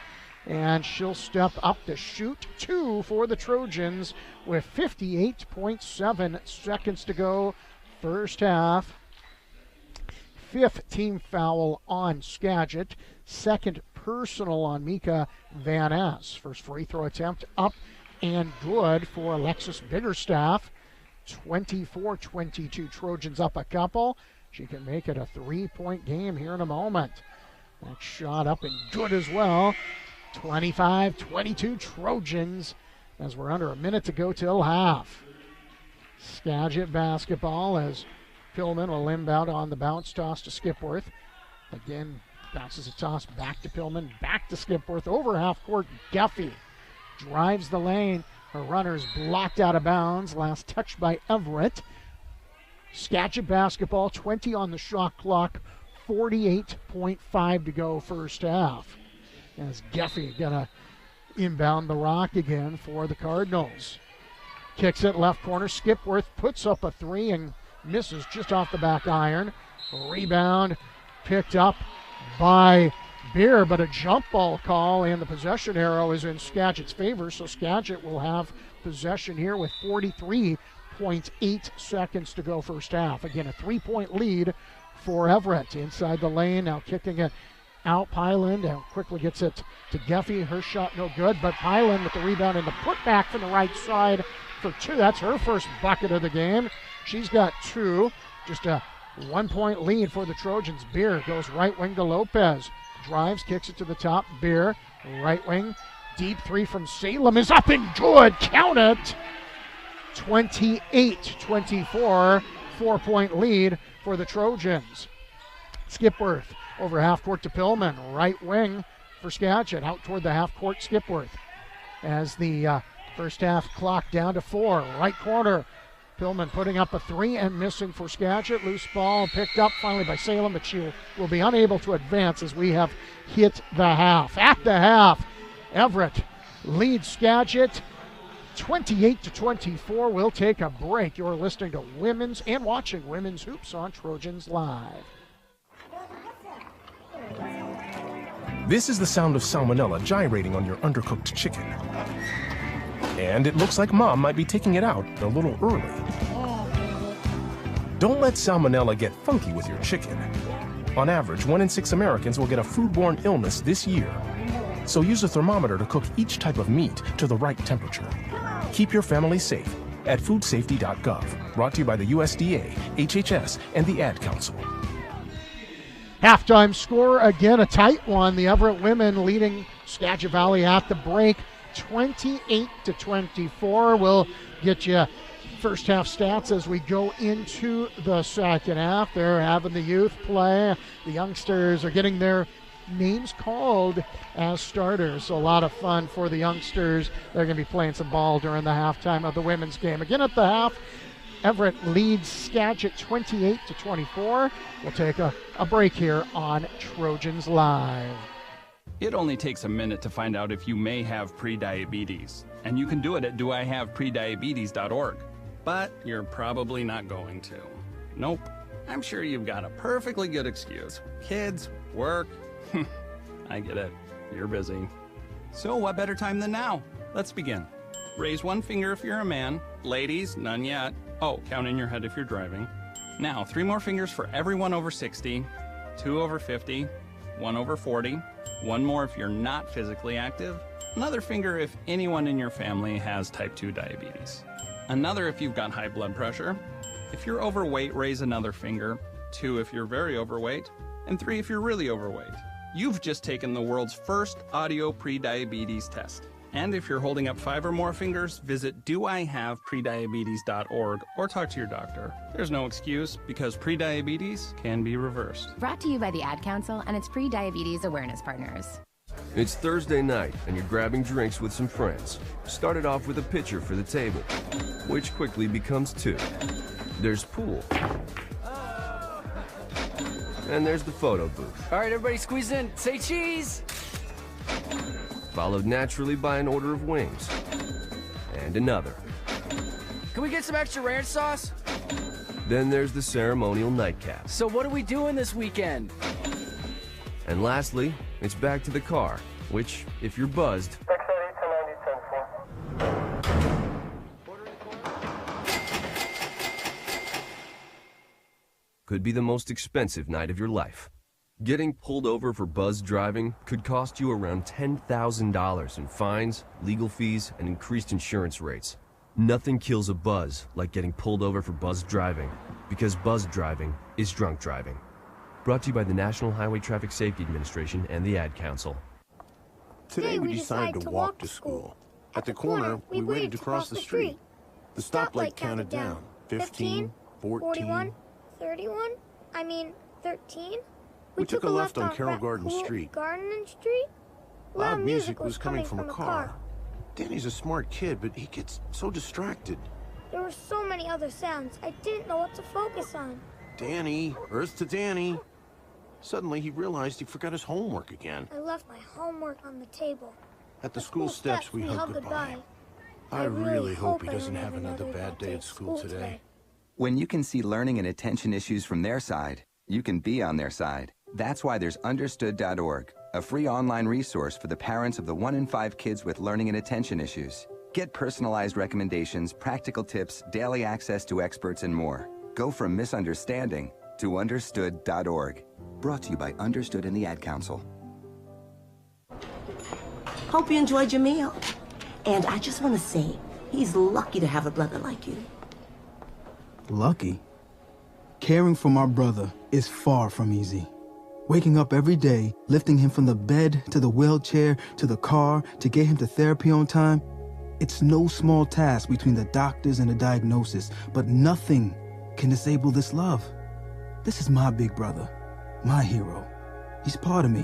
And she'll step up to shoot two for the Trojans with 58.7 seconds to go first half. Fifth team foul on Skagit. Second personal on Mika Van Ness. First free throw attempt up and good for Alexis Biggerstaff. 24-22 Trojans up a couple. She can make it a three-point game here in a moment. That shot up and good as well. 25-22 Trojans as we're under a minute to go till half. Skagit basketball as Pillman will inbound on the bounce toss to Skipworth. Again, bounces a toss back to Pillman, back to Skipworth, over half court. Geffy drives the lane. Her runner's blocked out of bounds. Last touch by Everett. Skagit basketball, 20 on the shot clock, 48.5 to go first half. As Geffy gonna inbound the rock again for the Cardinals. Kicks it left corner. Skipworth puts up a three and misses just off the back iron. Rebound picked up by Beer, but a jump ball call, and the possession arrow is in Skagit's favor, so Skagit will have possession here with 43.8 seconds to go first half. Again, a three-point lead for Everett. Inside the lane, now kicking it out. Pyland and quickly gets it to Geffy. Her shot no good, but Pyland with the rebound and the putback from the right side for two. That's her first bucket of the game. She's got two. Just a 1-point lead for the Trojans. Beer goes right wing to Lopez. Drives, kicks it to the top. Beer, right wing. Deep three from Salem is up and good. Count it. 28-24. 4-point lead for the Trojans. Skipworth over half court to Pillman. Right wing for Skagit. Out toward the half court, Skipworth. As the first half clock down to 4. Right corner. Pillman putting up a three and missing for Skagit. Loose ball picked up finally by Salem, but she will be unable to advance as we have hit the half. At the half, Everett leads Skagit 28-24. We'll take a break. You're listening to Women's and watching Women's Hoops on Trojans Live. This is the sound of salmonella gyrating on your undercooked chicken. And it looks like Mom might be taking it out a little early. Don't let salmonella get funky with your chicken. On average, 1 in 6 Americans will get a foodborne illness this year. So use a thermometer to cook each type of meat to the right temperature. Keep your family safe at foodsafety.gov. Brought to you by the USDA, HHS, and the Ad Council. Halftime score, again, a tight one. The Everett women leading Skagit Valley at the break. 28-24 will get you First half stats as we go into the second half. They're having the youth play. The youngsters are getting their names called as starters. So a lot of fun for the youngsters. They're going to be playing some ball during the halftime of the women's game. Again at the half, Everett leads Skagit 28-24. We'll take a break here on Trojans Live. It only takes a minute to find out if you may have prediabetes. And you can do it at doihaveprediabetes.org. But you're probably not going to. Nope. I'm sure you've got a perfectly good excuse. Kids, work. I get it. You're busy. So what better time than now? Let's begin. Raise one finger if you're a man. Ladies, none yet. Oh, count in your head if you're driving. Now, 3 more fingers for everyone over 60, 2 over 50, 1 over 40, 1 more if you're not physically active, another finger if anyone in your family has type 2 diabetes. Another if you've got high blood pressure. If you're overweight, raise another finger. 2 if you're very overweight. And 3 if you're really overweight. You've just taken the world's first audio prediabetes test. And if you're holding up 5 or more fingers, visit doihaveprediabetes.org or talk to your doctor. There's no excuse because prediabetes can be reversed. Brought to you by the Ad Council and its pre-diabetes awareness partners. It's Thursday night, and you're grabbing drinks with some friends. Started off with a pitcher for the table, which quickly becomes 2. There's pool. And there's the photo booth. All right, everybody squeeze in. Say cheese! Followed naturally by an order of wings. And another. Can we get some extra ranch sauce? Then there's the ceremonial nightcap. So what are we doing this weekend? And lastly, it's back to the car, which, if you're buzzed, could be the most expensive night of your life. Getting pulled over for buzz driving could cost you around $10,000 in fines, legal fees, and increased insurance rates. Nothing kills a buzz like getting pulled over for buzz driving, because buzz driving is drunk driving. Brought to you by the National Highway Traffic Safety Administration and the Ad Council. Today we decided to walk to school. At the corner, we waited to cross the street. The stoplight counted down. 15, 14, 31? I mean, 13? We took a left on Carroll Garden Street. Garden Street? Loud music was coming from a car. Danny's a smart kid, but he gets so distracted. There were so many other sounds, I didn't know what to focus on. Danny, Earth to Danny. Suddenly he realized he forgot his homework again. I left my homework on the table. At the school steps, we hugged goodbye. I really hope he doesn't have another bad day at school today. When you can see learning and attention issues from their side, you can be on their side. That's why there's Understood.org, a free online resource for the parents of the 1 in 5 kids with learning and attention issues. Get personalized recommendations, practical tips, daily access to experts, and more. Go from misunderstanding to Understood.org. Brought to you by Understood and the Ad Council. Hope you enjoyed your meal. And I just want to say, he's lucky to have a brother like you. Lucky? Caring for my brother is far from easy. Waking up every day, lifting him from the bed to the wheelchair to the car to get him to therapy on time, it's no small task between the doctors and the diagnosis, but nothing can disable this love. This is my big brother, my hero. He's part of me,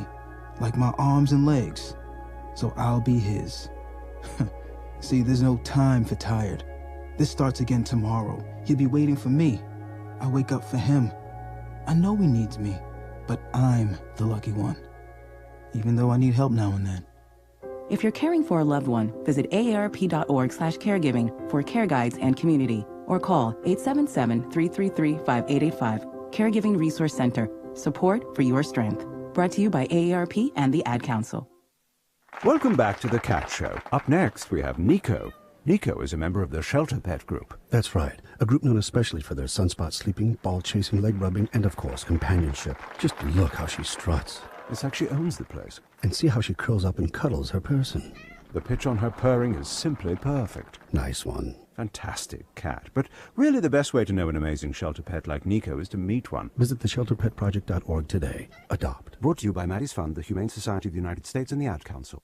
like my arms and legs, so I'll be his. See, there's no time for tired. This starts again tomorrow. He'll be waiting for me. I wake up for him. I know he needs me, but I'm the lucky one, even though I need help now and then. If you're caring for a loved one, visit aarp.org/caregiving for care guides and community, or call 877-333-5885. Caregiving Resource Center. Support for your strength. Brought to you by AARP and the Ad Council. Welcome back to The Cat Show. Up next, we have Nico. Nico is a member of the Shelter Pet Group. That's right. A group known especially for their sunspot sleeping, ball chasing, leg rubbing, and of course, companionship. Just look how she struts. It's like she owns the place. And see how she curls up and cuddles her person. The pitch on her purring is simply perfect. Nice one. Fantastic cat. But really the best way to know an amazing shelter pet like Nico is to meet one. Visit theshelterpetproject.org today. Adopt. Brought to you by Maddie's Fund, the Humane Society of the United States, and the Ad Council.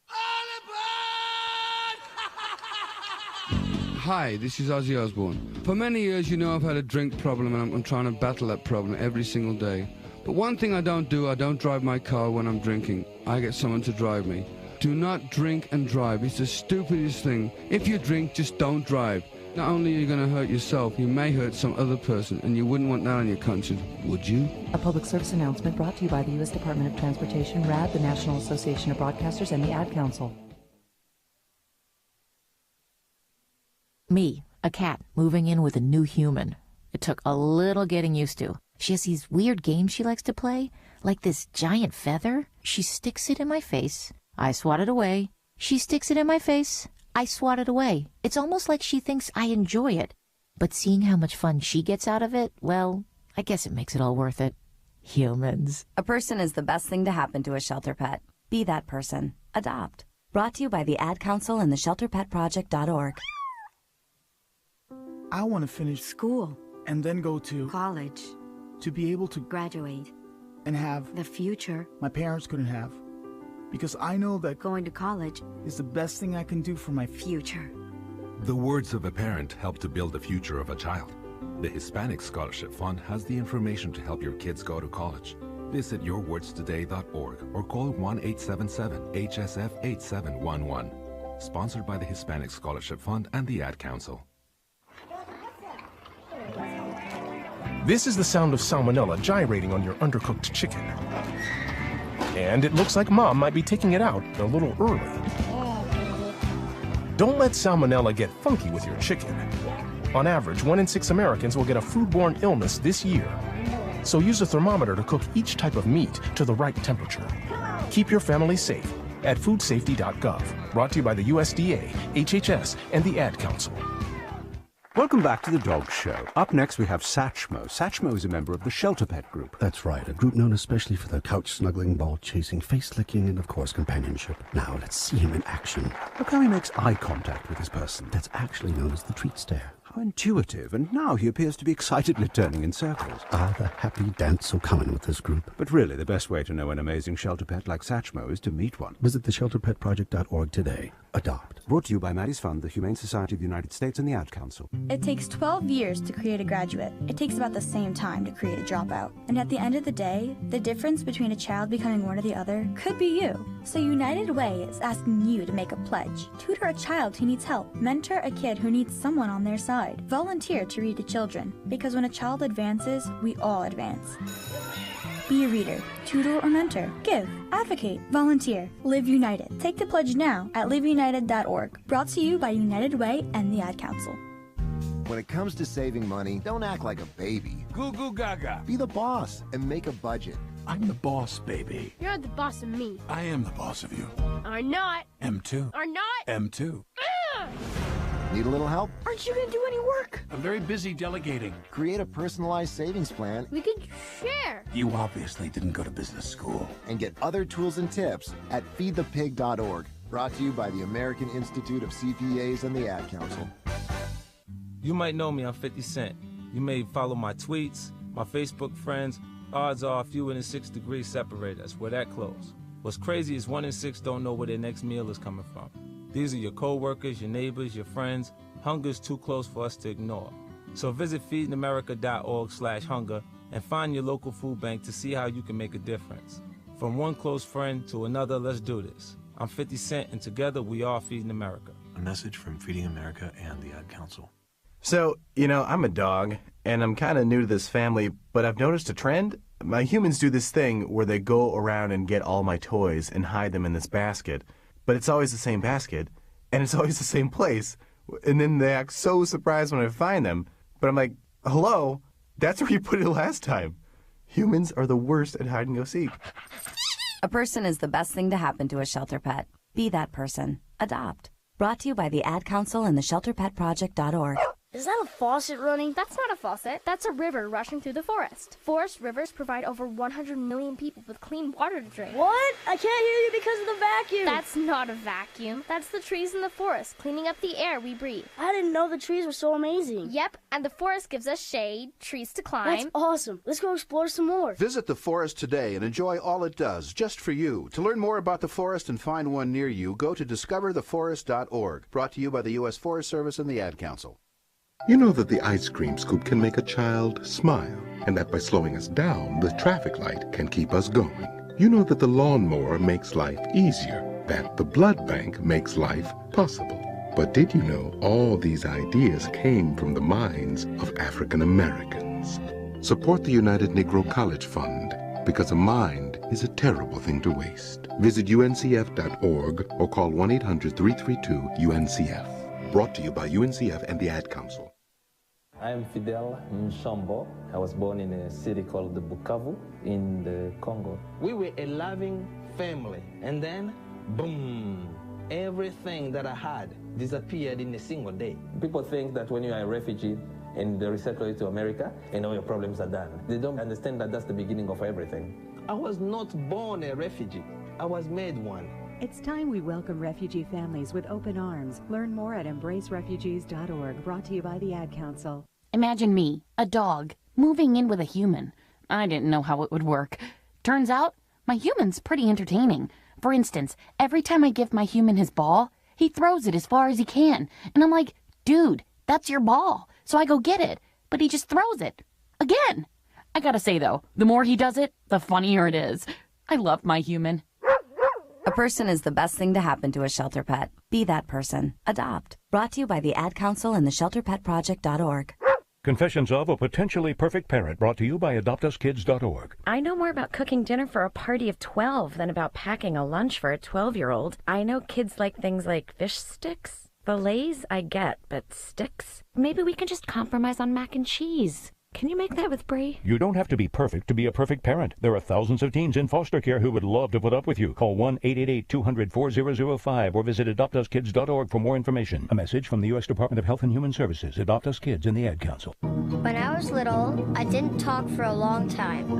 Hi, this is Ozzy Osbourne. For many years, you know I've had a drink problem, and I'm trying to battle that problem every single day. But one thing I don't do, I don't drive my car when I'm drinking. I get someone to drive me. Do not drink and drive. It's the stupidest thing. If you drink, just don't drive. Not only are you going to hurt yourself, you may hurt some other person, and you wouldn't want that on your conscience, would you? A public service announcement brought to you by the U.S. Department of Transportation, RAD, the National Association of Broadcasters, and the Ad Council. Me, a cat, moving in with a new human. It took a little getting used to. She has these weird games she likes to play, like this giant feather. She sticks it in my face. I swat it away. She sticks it in my face. I swat it away. It's almost like she thinks I enjoy it. But seeing how much fun she gets out of it, well, I guess it makes it all worth it. Humans. A person is the best thing to happen to a shelter pet. Be that person. Adopt. Brought to you by the Ad Council and the ShelterPetProject.org. I want to finish school and then go to college, to be able to graduate and have the future my parents couldn't have. Because I know that going to college is the best thing I can do for my future. The words of a parent help to build the future of a child. The Hispanic Scholarship Fund has the information to help your kids go to college. Visit yourwordstoday.org or call 1-877-HSF-8711. Sponsored by the Hispanic Scholarship Fund and the Ad Council. This is the sound of salmonella gyrating on your undercooked chicken. And it looks like Mom might be taking it out a little early. Don't let salmonella get funky with your chicken. On average, 1 in 6 Americans will get a foodborne illness this year. So use a thermometer to cook each type of meat to the right temperature. Keep your family safe at foodsafety.gov. Brought to you by the USDA, HHS, and the Ad Council. Welcome back to the Dog Show. Up next, we have Satchmo. Satchmo is a member of the Shelter Pet Group. That's right, a group known especially for their couch-snuggling, ball-chasing, face-licking, and, of course, companionship. Now, let's see him in action. Look how he makes eye contact with his person. That's actually known as the treat stare. How intuitive, and now he appears to be excitedly turning in circles. Ah, the happy dance so common with this group. But really, the best way to know an amazing shelter pet like Satchmo is to meet one. Visit theshelterpetproject.org today. Adopt. Brought to you by Maddie's Fund, the Humane Society of the United States, and the Ad Council. It takes 12 years to create a graduate. It takes about the same time to create a dropout. And at the end of the day, the difference between a child becoming one or the other could be you. So United Way is asking you to make a pledge. Tutor a child who needs help. Mentor a kid who needs someone on their side. Volunteer to read to children. Because when a child advances, we all advance. Be a reader, tutor or mentor, give, advocate, volunteer, live united. Take the pledge now at liveunited.org. Brought to you by United Way and the Ad Council. When it comes to saving money, don't act like a baby. Goo goo gaga. Be the boss and make a budget. I'm the boss, baby. You're the boss of me. I am the boss of you. Are not. M2. Are not. M2. Need a little help? Aren't you gonna do any work? I'm very busy delegating. Create a personalized savings plan. We could share. You obviously didn't go to business school. And get other tools and tips at feedthepig.org. Brought to you by the American Institute of CPAs and the Ad Council. You might know me, I'm 50 Cent. You may follow my tweets, my Facebook friends. Odds are fewer than 6 degrees separate us. We're that close. What's crazy is 1 in 6 don't know where their next meal is coming from. These are your co-workers, your neighbors, your friends. Hunger's too close for us to ignore. So visit feedingamerica.org/hunger and find your local food bank to see how you can make a difference. From one close friend to another, let's do this. I'm 50 Cent, and together we are Feeding America. A message from Feeding America and the Ad Council. So, I'm a dog, and I'm kind of new to this family, but I've noticed a trend. My humans do this thing where they go around and get all my toys and hide them in this basket, but it's always the same basket, and it's always the same place, and then they act so surprised when I find them, but I'm like, hello, that's where you put it last time. Humans are the worst at hide and go seek. A person is the best thing to happen to a shelter pet. Be that person. Adopt. Brought to you by the Ad Council and the ShelterPetProject.org. Is that a faucet running? That's not a faucet. That's a river rushing through the forest. Forest rivers provide over 100 million people with clean water to drink. What? I can't hear you because of the vacuum. That's not a vacuum. That's the trees in the forest cleaning up the air we breathe. I didn't know the trees were so amazing. Yep, and the forest gives us shade, trees to climb. That's awesome. Let's go explore some more. Visit the forest today and enjoy all it does, just for you. To learn more about the forest and find one near you, go to discovertheforest.org. Brought to you by the U.S. Forest Service and the Ad Council. You know that the ice cream scoop can make a child smile, and that by slowing us down, the traffic light can keep us going. You know that the lawnmower makes life easier, that the blood bank makes life possible. But did you know all these ideas came from the minds of African Americans? Support the United Negro College Fund, because a mind is a terrible thing to waste. Visit uncf.org or call 1-800-332-UNCF. Brought to you by UNCF and the Ad Council. I am Fidel Nshambo. I was born in a city called Bukavu in the Congo. We were a loving family, and then, boom, everything that I had disappeared in a single day. People think that when you are a refugee and they resettle you to America, and all your problems are done. They don't understand that that's the beginning of everything. I was not born a refugee. I was made one. It's time we welcome refugee families with open arms. Learn more at embracerefugees.org, brought to you by the Ad Council. Imagine me, a dog, moving in with a human. I didn't know how it would work. Turns out, my human's pretty entertaining. For instance, every time I give my human his ball, he throws it as far as he can. And I'm like, dude, that's your ball. So I go get it, but he just throws it. Again. I gotta say though, the more he does it, the funnier it is. I love my human. A person is the best thing to happen to a shelter pet. Be that person. Adopt. Brought to you by the Ad Council and the ShelterPetProject.org. Confessions of a Potentially Perfect Parent, brought to you by AdoptUsKids.org. I know more about cooking dinner for a party of 12 than about packing a lunch for a 12-year-old. I know kids like things like fish sticks. Fillets, I get, but sticks? Maybe we can just compromise on mac and cheese. Can you make that with Brie? You don't have to be perfect to be a perfect parent. There are thousands of teens in foster care who would love to put up with you. Call 1-888-200-4005 or visit AdoptUsKids.org for more information. A message from the U.S. Department of Health and Human Services, Adopt Us Kids, and the Ad Council. When I was little, I didn't talk for a long time.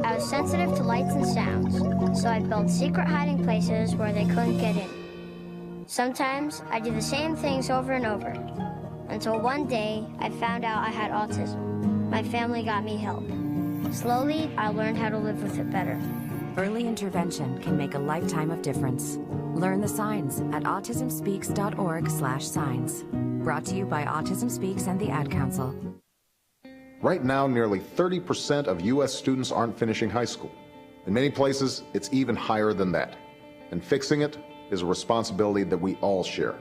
I was sensitive to lights and sounds, so I built secret hiding places where they couldn't get in. Sometimes I did the same things over and over, until one day I found out I had autism. My family got me help. Slowly, I learned how to live with it better. Early intervention can make a lifetime of difference. Learn the signs at autismspeaks.org/signs. Brought to you by Autism Speaks and the Ad Council. Right now, nearly 30% of U.S. students aren't finishing high school. In many places, it's even higher than that. And fixing it is a responsibility that we all share.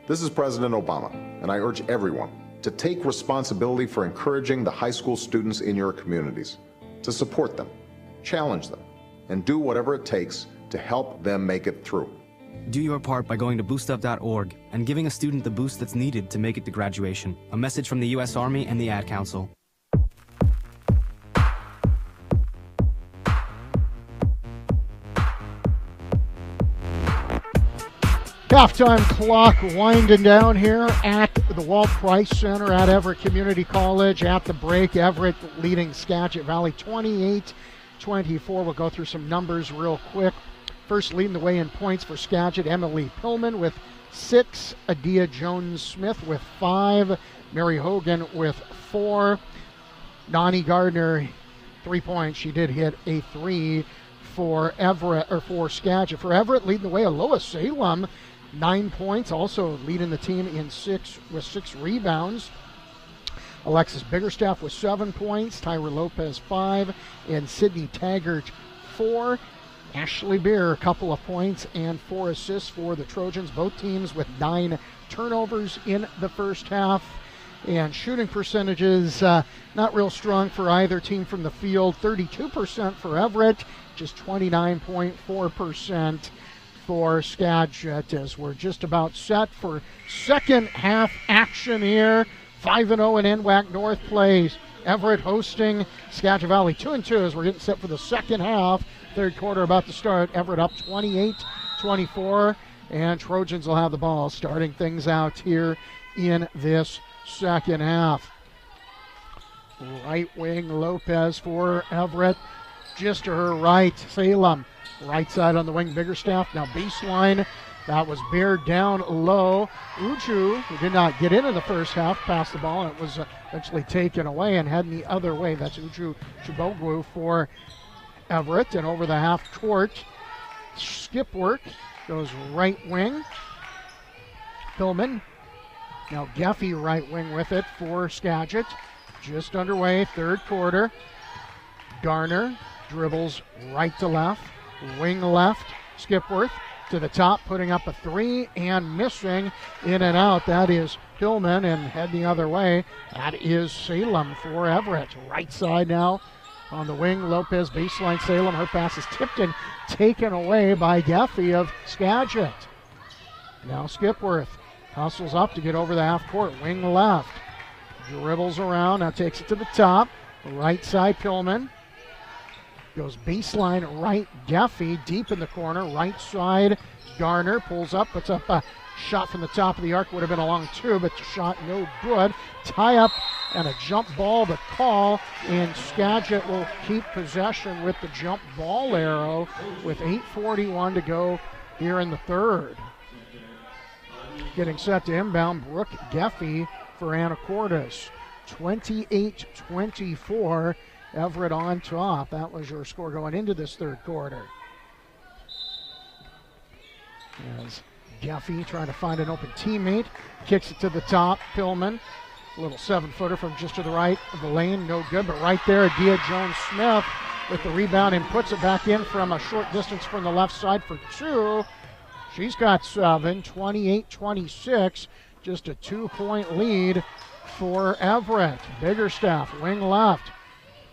This is President Obama, and I urge everyone to take responsibility for encouraging the high school students in your communities, to support them, challenge them, and do whatever it takes to help them make it through. Do your part by going to boostup.org and giving a student the boost that's needed to make it to graduation. A message from the U.S. Army and the Ad Council. Halftime clock winding down here at the Walt Price Center at Everett Community College. At the break, Everett leading Skagit Valley 28-24. We'll go through some numbers real quick. First leading the way in points for Skagit, Emily Pillman with 6, Adia Jones-Smith with 5, Mary Hogan with 4, Nani Gardner 3 points. She did hit a 3 for Everett, or for Skagit. For Everett, leading the way, Aloha Salem, 9 points, also leading the team in 6 rebounds. Alexis Biggerstaff with 7 points, Tyra Lopez 5, and Sydney Taggart 4. Ashley Beer, a couple of points and 4 assists for the Trojans. Both teams with 9 turnovers in the first half. And shooting percentages, not real strong for either team from the field. 32% for Everett, just 29.4% for Skagit, as we're just about set for second half action here. 5-0 in NWAC North plays. Everett hosting Skagit Valley 2-2 as we're getting set for the second half. Third quarter about to start. Everett up 28-24, and Trojans will have the ball starting things out here in this second half. Right wing Lopez for Everett. Just to her right, Salem. Right side on the wing, Biggerstaff. Now baseline. That was bared down low. Uju, who did not get into the first half, passed the ball, and it was eventually taken away and heading the other way. That's Uju Chibogwu for Everett. And over the half court, skip work goes right wing. Pillman. Now Geffy right wing with it for Skagit. Just underway, third quarter. Garner dribbles right to left, wing left. Skipworth to the top, putting up a three and missing, in and out. That is Pillman, and head the other way. That is Salem for Everett. Right side now on the wing. Lopez baseline. Salem. Her pass is tipped and taken away by Geffy of Skagit. Now Skipworth hustles up to get over the half court. Wing left. Dribbles around. Now takes it to the top. Right side Pillman. Goes baseline right, Geffy deep in the corner. Right side, Garner pulls up, puts up a shot from the top of the arc. Would have been a long two, but the shot no good. Tie up and a jump ball to call, and Skagit will keep possession with the jump ball arrow with 8:41 to go here in the third. Getting set to inbound, Brooke Geffy for Anacortes. 28-24. Everett on top. That was your score going into this third quarter. As Geffy trying to find an open teammate, kicks it to the top. Pillman, a little 7-footer from just to the right of the lane, no good, but right there, Adia Jones-Smith with the rebound and puts it back in from a short distance from the left side for two. She's got 7, 28-26, just a 2-point lead for Everett. Biggerstaff, wing left.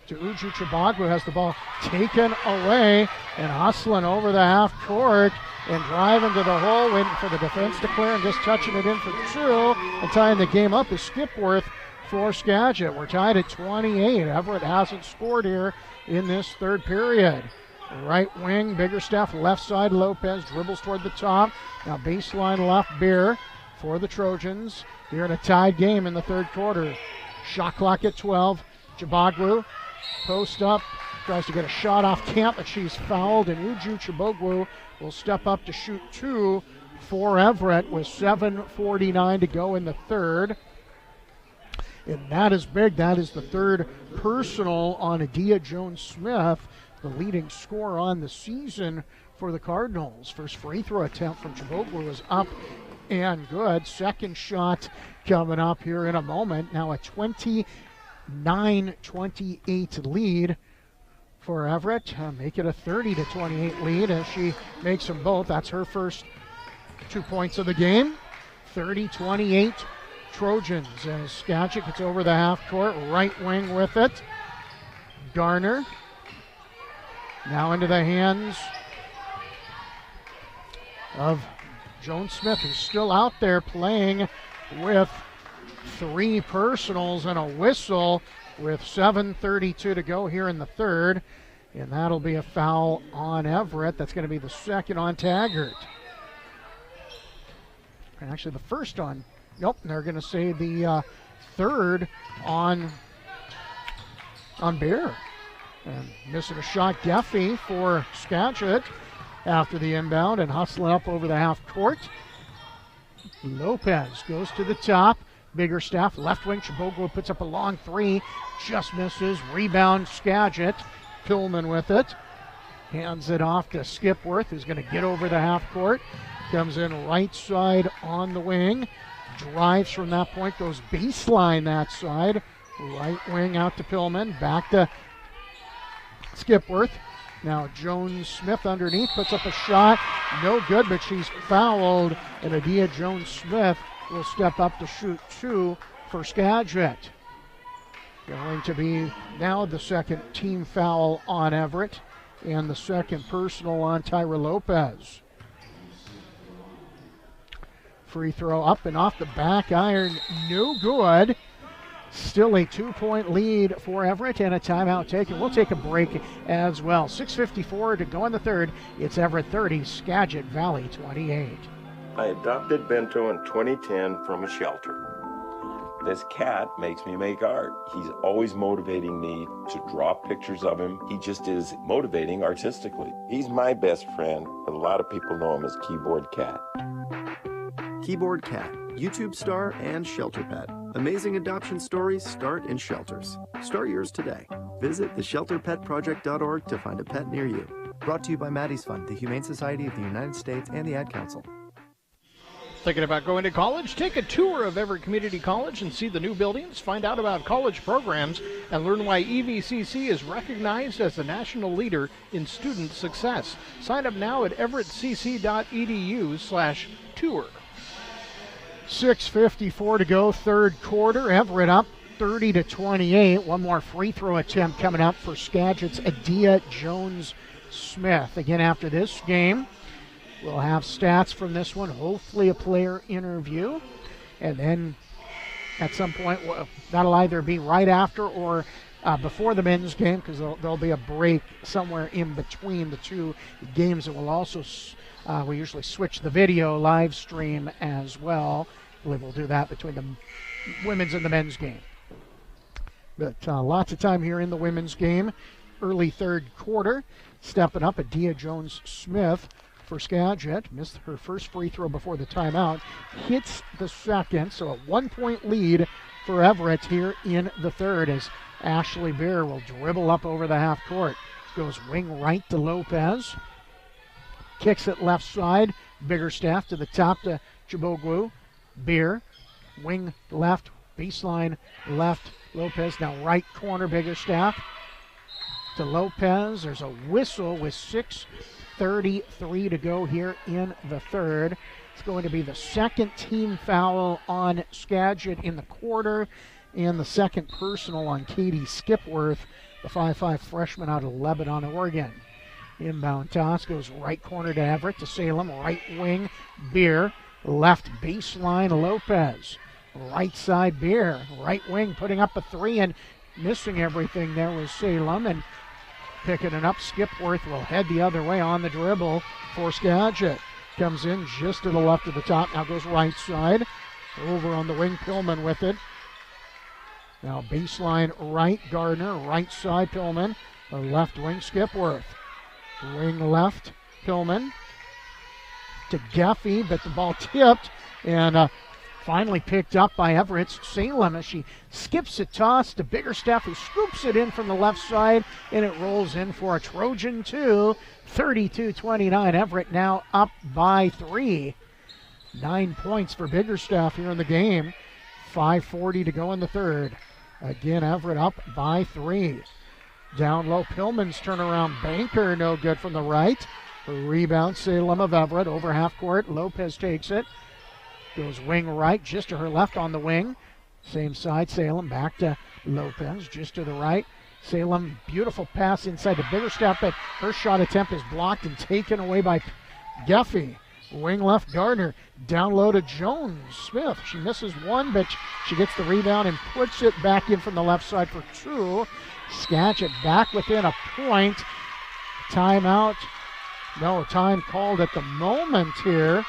To Uju Chibogwu, has the ball taken away and hustling over the half court and driving to the hole, waiting for the defense to clear and just touching it in for two and tying the game up is Skipworth for Skagit. We're tied at 28. Everett hasn't scored here in this third period. Right wing, Biggerstaff, left side, Lopez dribbles toward the top. Now baseline left, Beer for the Trojans here in a tied game in the third quarter. Shot clock at 12. Chibogwu post up, tries to get a shot off Camp, but she's fouled, and Uju Chibogwu will step up to shoot two for Everett with 7:49 to go in the third. And that is big. That is the third personal on Adia Jones-Smith, the leading scorer on the season for the Cardinals. First free throw attempt from Chibogwu was up and good. Second shot coming up here in a moment. Now a 29-28 lead for Everett. Make it a 30-28 lead as she makes them both. That's her first 2 points of the game. 30-28 Trojans as Skagit gets over the half court. Right wing with it. Garner. Now into the hands of Jones-Smith, who's still out there playing with three personals and a whistle with 7:32 to go here in the third. And that'll be a foul on Everett. That's going to be the second on Taggart. And actually the first on, nope, they're going to say the third on Bear. And missing a shot, Geffy for Skagit after the inbound and hustling up over the half court. Lopez goes to the top. Biggerstaff, left wing. Chibogwu puts up a long three. Just misses. Rebound, Skagit. Pillman with it. Hands it off to Skipworth, who's going to get over the half court. Comes in right side on the wing. Drives from that point. Goes baseline that side. Right wing out to Pillman. Back to Skipworth. Now Jones-Smith underneath. Puts up a shot. No good, but she's fouled. And Adia Jones-Smith will step up to shoot two for Skagit. Going to be now the second team foul on Everett and the second personal on Tyra Lopez. Free throw up and off the back iron, no good. Still a 2-point lead for Everett and a timeout taken. We'll take a break as well. 6:54 to go in the third. It's Everett 30, Skagit Valley 28. I adopted Bento in 2010 from a shelter. This cat makes me make art. He's always motivating me to draw pictures of him. He just is motivating artistically. He's my best friend, but a lot of people know him as Keyboard Cat. Keyboard Cat, YouTube star and shelter pet. Amazing adoption stories start in shelters. Start yours today. Visit theshelterpetproject.org to find a pet near you. Brought to you by Maddie's Fund, the Humane Society of the United States, and the Ad Council. Thinking about going to college? Take a tour of Everett Community College and see the new buildings, find out about college programs, and learn why EVCC is recognized as the national leader in student success. Sign up now at everettcc.edu/tour. 6:54 to go, third quarter. Everett up 30-28. One more free throw attempt coming up for Skagit's Adia Jones-Smith. Again, after this game, we'll have stats from this one, hopefully a player interview, and then at some point, that'll either be right after or before the men's game, because there'll be a break somewhere in between the two games. And we'll also, we usually switch the video live stream as well. I believe we'll do that between the women's and the men's game. But lots of time here in the women's game. Early third quarter, stepping up, Adia Jones-Smith for Skagit. Missed her first free throw before the timeout. Hits the second, so a 1-point lead for Everett here in the third as Ashley Beer will dribble up over the half court. Goes wing right to Lopez. Kicks it left side. Biggerstaff to the top to Chibogwu. Beer. Wing left. Baseline left. Lopez now right corner. Biggerstaff to Lopez. There's a whistle with 6:33 to go here in the third. It's going to be the second team foul on Skagit in the quarter and the second personal on Katie Skipworth, the 5'5 freshman out of Lebanon, Oregon. Inbound toss goes right corner to Everett to Salem, right wing Beer, left baseline Lopez, right side Beer, right wing putting up a three and missing everything there was Salem, and picking it up, Skipworth will head the other way on the dribble for Skagit. Comes in just to the left of the top, now goes right side, over on the wing, Pillman with it. Now baseline right, Gardner, right side Pillman, the left wing Skipworth. Wing left, Pillman to Geffy, but the ball tipped and finally picked up by Everett's Salem as she skips a toss to Biggerstaff, who scoops it in from the left side, and it rolls in for a Trojan 2, 32-29. Everett now up by 3. 9 points for Biggerstaff here in the game. 5:40 to go in the third. Again, Everett up by 3. Down low, Pillman's turnaround banker, no good from the right. A rebound, Salem of Everett over half court. Lopez takes it. Goes wing right, just to her left on the wing. Same side, Salem back to Lopez, just to the right. Salem, beautiful pass inside the Biggerstaff, but her shot attempt is blocked and taken away by Geffy. Wing left, Gardner. Down low to Jones-Smith. She misses one, but she gets the rebound and puts it back in from the left side for 2. Skagit back within a point. Timeout. No, time called at the moment here.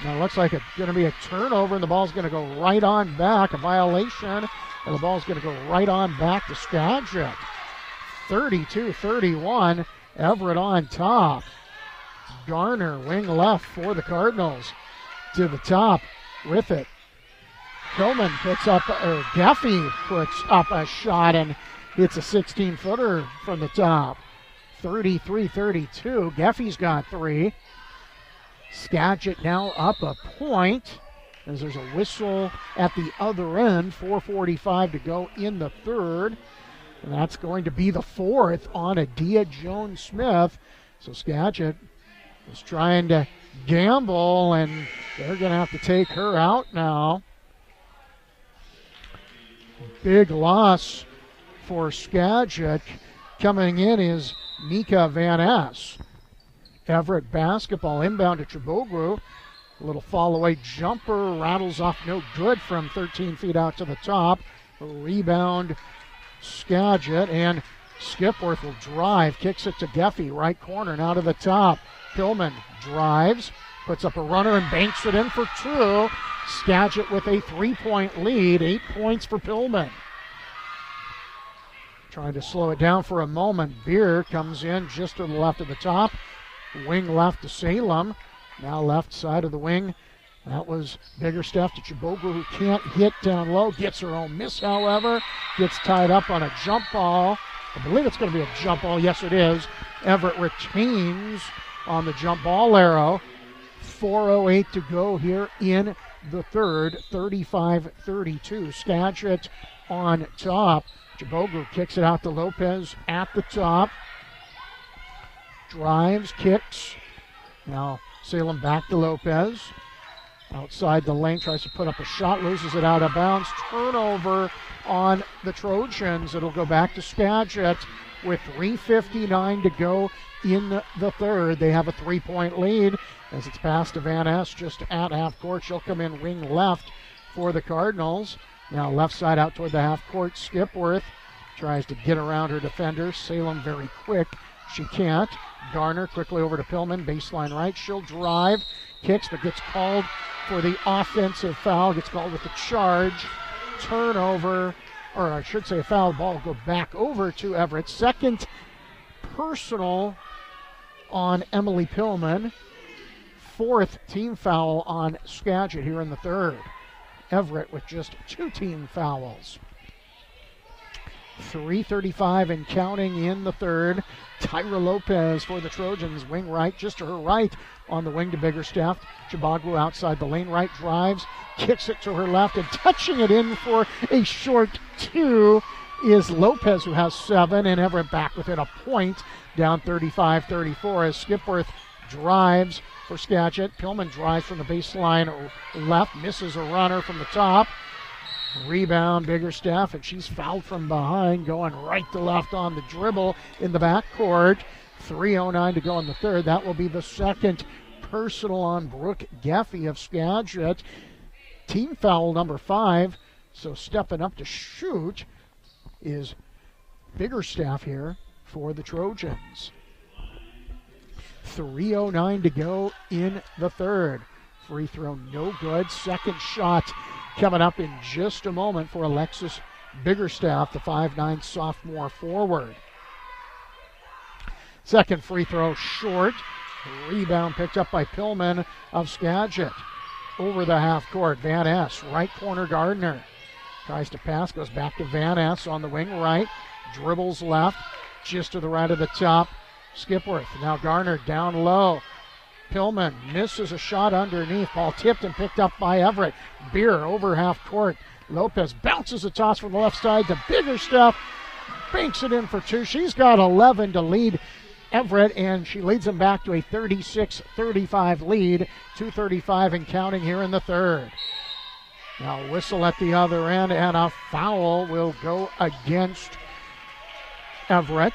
Now it looks like it's going to be a turnover, and the ball's going to go right on back. A violation, and the ball's going to go right on back to Skagit. 32-31. Everett on top. Garner, wing left for the Cardinals. To the top with it. Pillman puts up, or Geffy puts up a shot and hits a 16-footer from the top. 33-32. Geffy's got 3. Skagit now up a point as there's a whistle at the other end. 4:45 to go in the third. And that's going to be the 4th on Adia Jones-Smith. So Skagit is trying to gamble, and they're going to have to take her out now. Big loss for Skagit. Coming in is Mika Van Ness. Everett basketball inbound to Chibogwu. A little fall away jumper, rattles off no good from 13 feet out to the top. A rebound Skagit, and Skipworth will drive, kicks it to Geffy, right corner, now to the top. Pillman drives, puts up a runner and banks it in for 2. Skagit with a 3-point lead, 8 points for Pillman. Trying to slow it down for a moment. Beer comes in just to the left of the top. Wing left to Salem. Now left side of the wing. That was Biggerstaff to Chiboglu, who can't hit down low. Gets her own miss, however. Gets tied up on a jump ball. I believe it's going to be a jump ball. Yes, it is. Everett retains on the jump ball arrow. 4:08 to go here in the third. 35-32. Skagit on top. Chiboglu kicks it out to Lopez at the top. Drives, kicks. Now Salem back to Lopez. Outside the lane, tries to put up a shot, loses it out of bounds. Turnover on the Trojans. It'll go back to Skagit with 3:59 to go in the third. They have a 3-point lead as it's passed to Van Ness just at half court. She'll come in wing left for the Cardinals. Now left side out toward the half court. Skipworth tries to get around her defender. Salem very quick. She can't. Garner quickly over to Pillman. Baseline right. She'll drive. Kicks, but gets called for the offensive foul. Gets called with the charge. Turnover, or I should say a foul. Ball go back over to Everett. Second personal on Emily Pillman. Fourth team foul on Skagit here in the third. Everett with just 2 team fouls. 3:35 and counting in the third. Tyra Lopez for the Trojans, wing right, just to her right on the wing to Biggerstaff. Chiboglu outside the lane, right drives, kicks it to her left, and touching it in for a short 2 is Lopez, who has 7, and Everett back within a point, down 35-34 as Skipworth drives for Skagit. Pillman drives from the baseline left, misses a runner from the top. Rebound, Biggerstaff, and she's fouled from behind, going right to left on the dribble in the backcourt. 3:09 to go in the third. That will be the second personal on Brooke Geffey of Skagit. Team foul number 5. So stepping up to shoot is Biggerstaff here for the Trojans. 3:09 to go in the third. Free throw no good. Second shot coming up in just a moment for Alexis Biggerstaff, the 5'9" sophomore forward. Second free throw short. Rebound picked up by Pillman of Skagit. Over the half court, Van Ness, right corner Gardner. Tries to pass, goes back to Van Ness on the wing right. Dribbles left, just to the right of the top. Skipworth, now Garner down low. Pillman misses a shot underneath. Ball tipped and picked up by Everett. Beer over half court. Lopez bounces a toss from the left side to Biggerstaff. Banks it in for 2. She's got 11 to lead Everett, and she leads them back to a 36-35 lead. 2:35 and counting here in the third. Now whistle at the other end, and a foul will go against Everett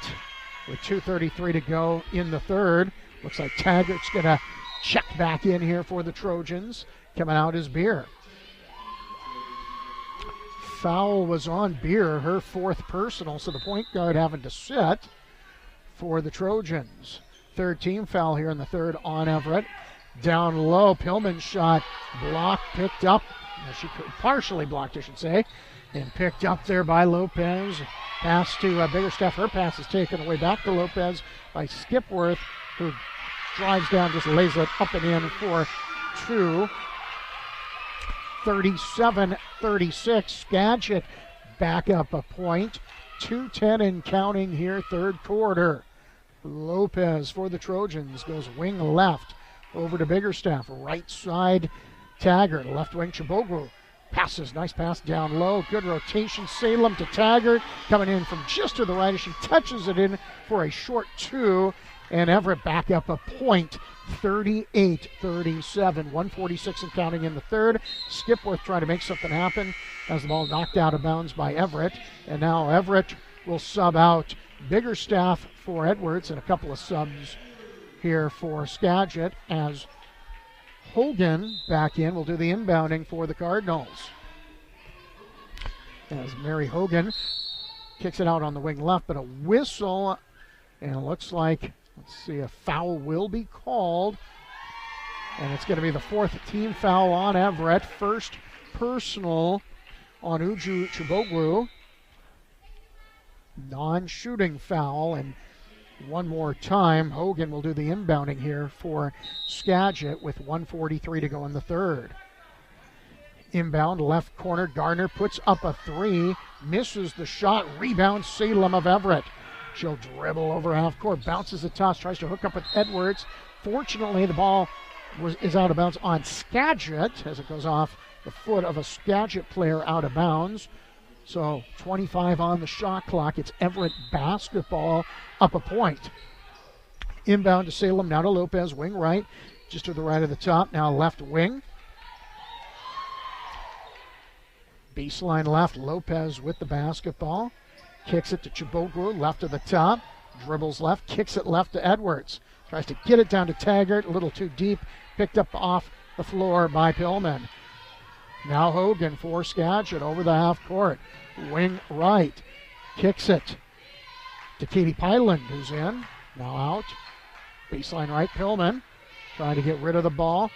with 2:33 to go in the third. Looks like Taggart's going to check back in here for the Trojans. Coming out is Beer. Foul was on Beer, her 4th personal, so the point guard having to sit for the Trojans. Third team foul here in the third on Everett. Down low, Pillman's shot blocked, picked up. She partially blocked, I should say, and picked up there by Lopez. Pass to Biggerstaff. Her pass is taken away back to Lopez by Skipworth, who drives down, just lays it up and in for 2. 37-36. Skagit back up a point. 2:10 and counting here, third quarter. Lopez for the Trojans goes wing left over to Biggerstaff. Right side, Taggart. Left wing, Chiboglu. Passes, nice pass down low. Good rotation. Salem to Taggart. Coming in from just to the right as she touches it in for a short 2. And Everett back up a point, 38-37. 1:46 and counting in the third. Skipworth trying to make something happen as the ball knocked out of bounds by Everett. And now Everett will sub out Biggerstaff for Edwards, and a couple of subs here for Skagit as Hogan back in will do the inbounding for the Cardinals. As Mary Hogan kicks it out on the wing left, but a whistle, and it looks like, let's see, a foul will be called And it's going to be the fourth team foul on Everett. First personal on Uju Chibogwu. Non-shooting foul, and one more time, Hogan will do the inbounding here for Skagit with 1:43 to go in the third. Inbound, left corner, Garner puts up a three, misses the shot, rebound Salem of Everett. She'll dribble over half court, bounces the toss, tries to hook up with Edwards. Fortunately, the ball is out of bounds on Skagit as it goes off the foot of a Skagit player out of bounds. So 25 on the shot clock. It's Everett basketball up a point. Inbound to Salem, now to Lopez, wing right, just to the right of the top, now left wing. Baseline left, Lopez with the basketball. Kicks it to Chibogwu, left of the top. Dribbles left, kicks it left to Edwards. Tries to get it down to Taggart, a little too deep. Picked up off the floor by Pillman. Now Hogan for Skagit over the half court. Wing right. Kicks it to Katie Pyland, who's in. Now out. Baseline right, Pillman. Trying to get rid of the ball.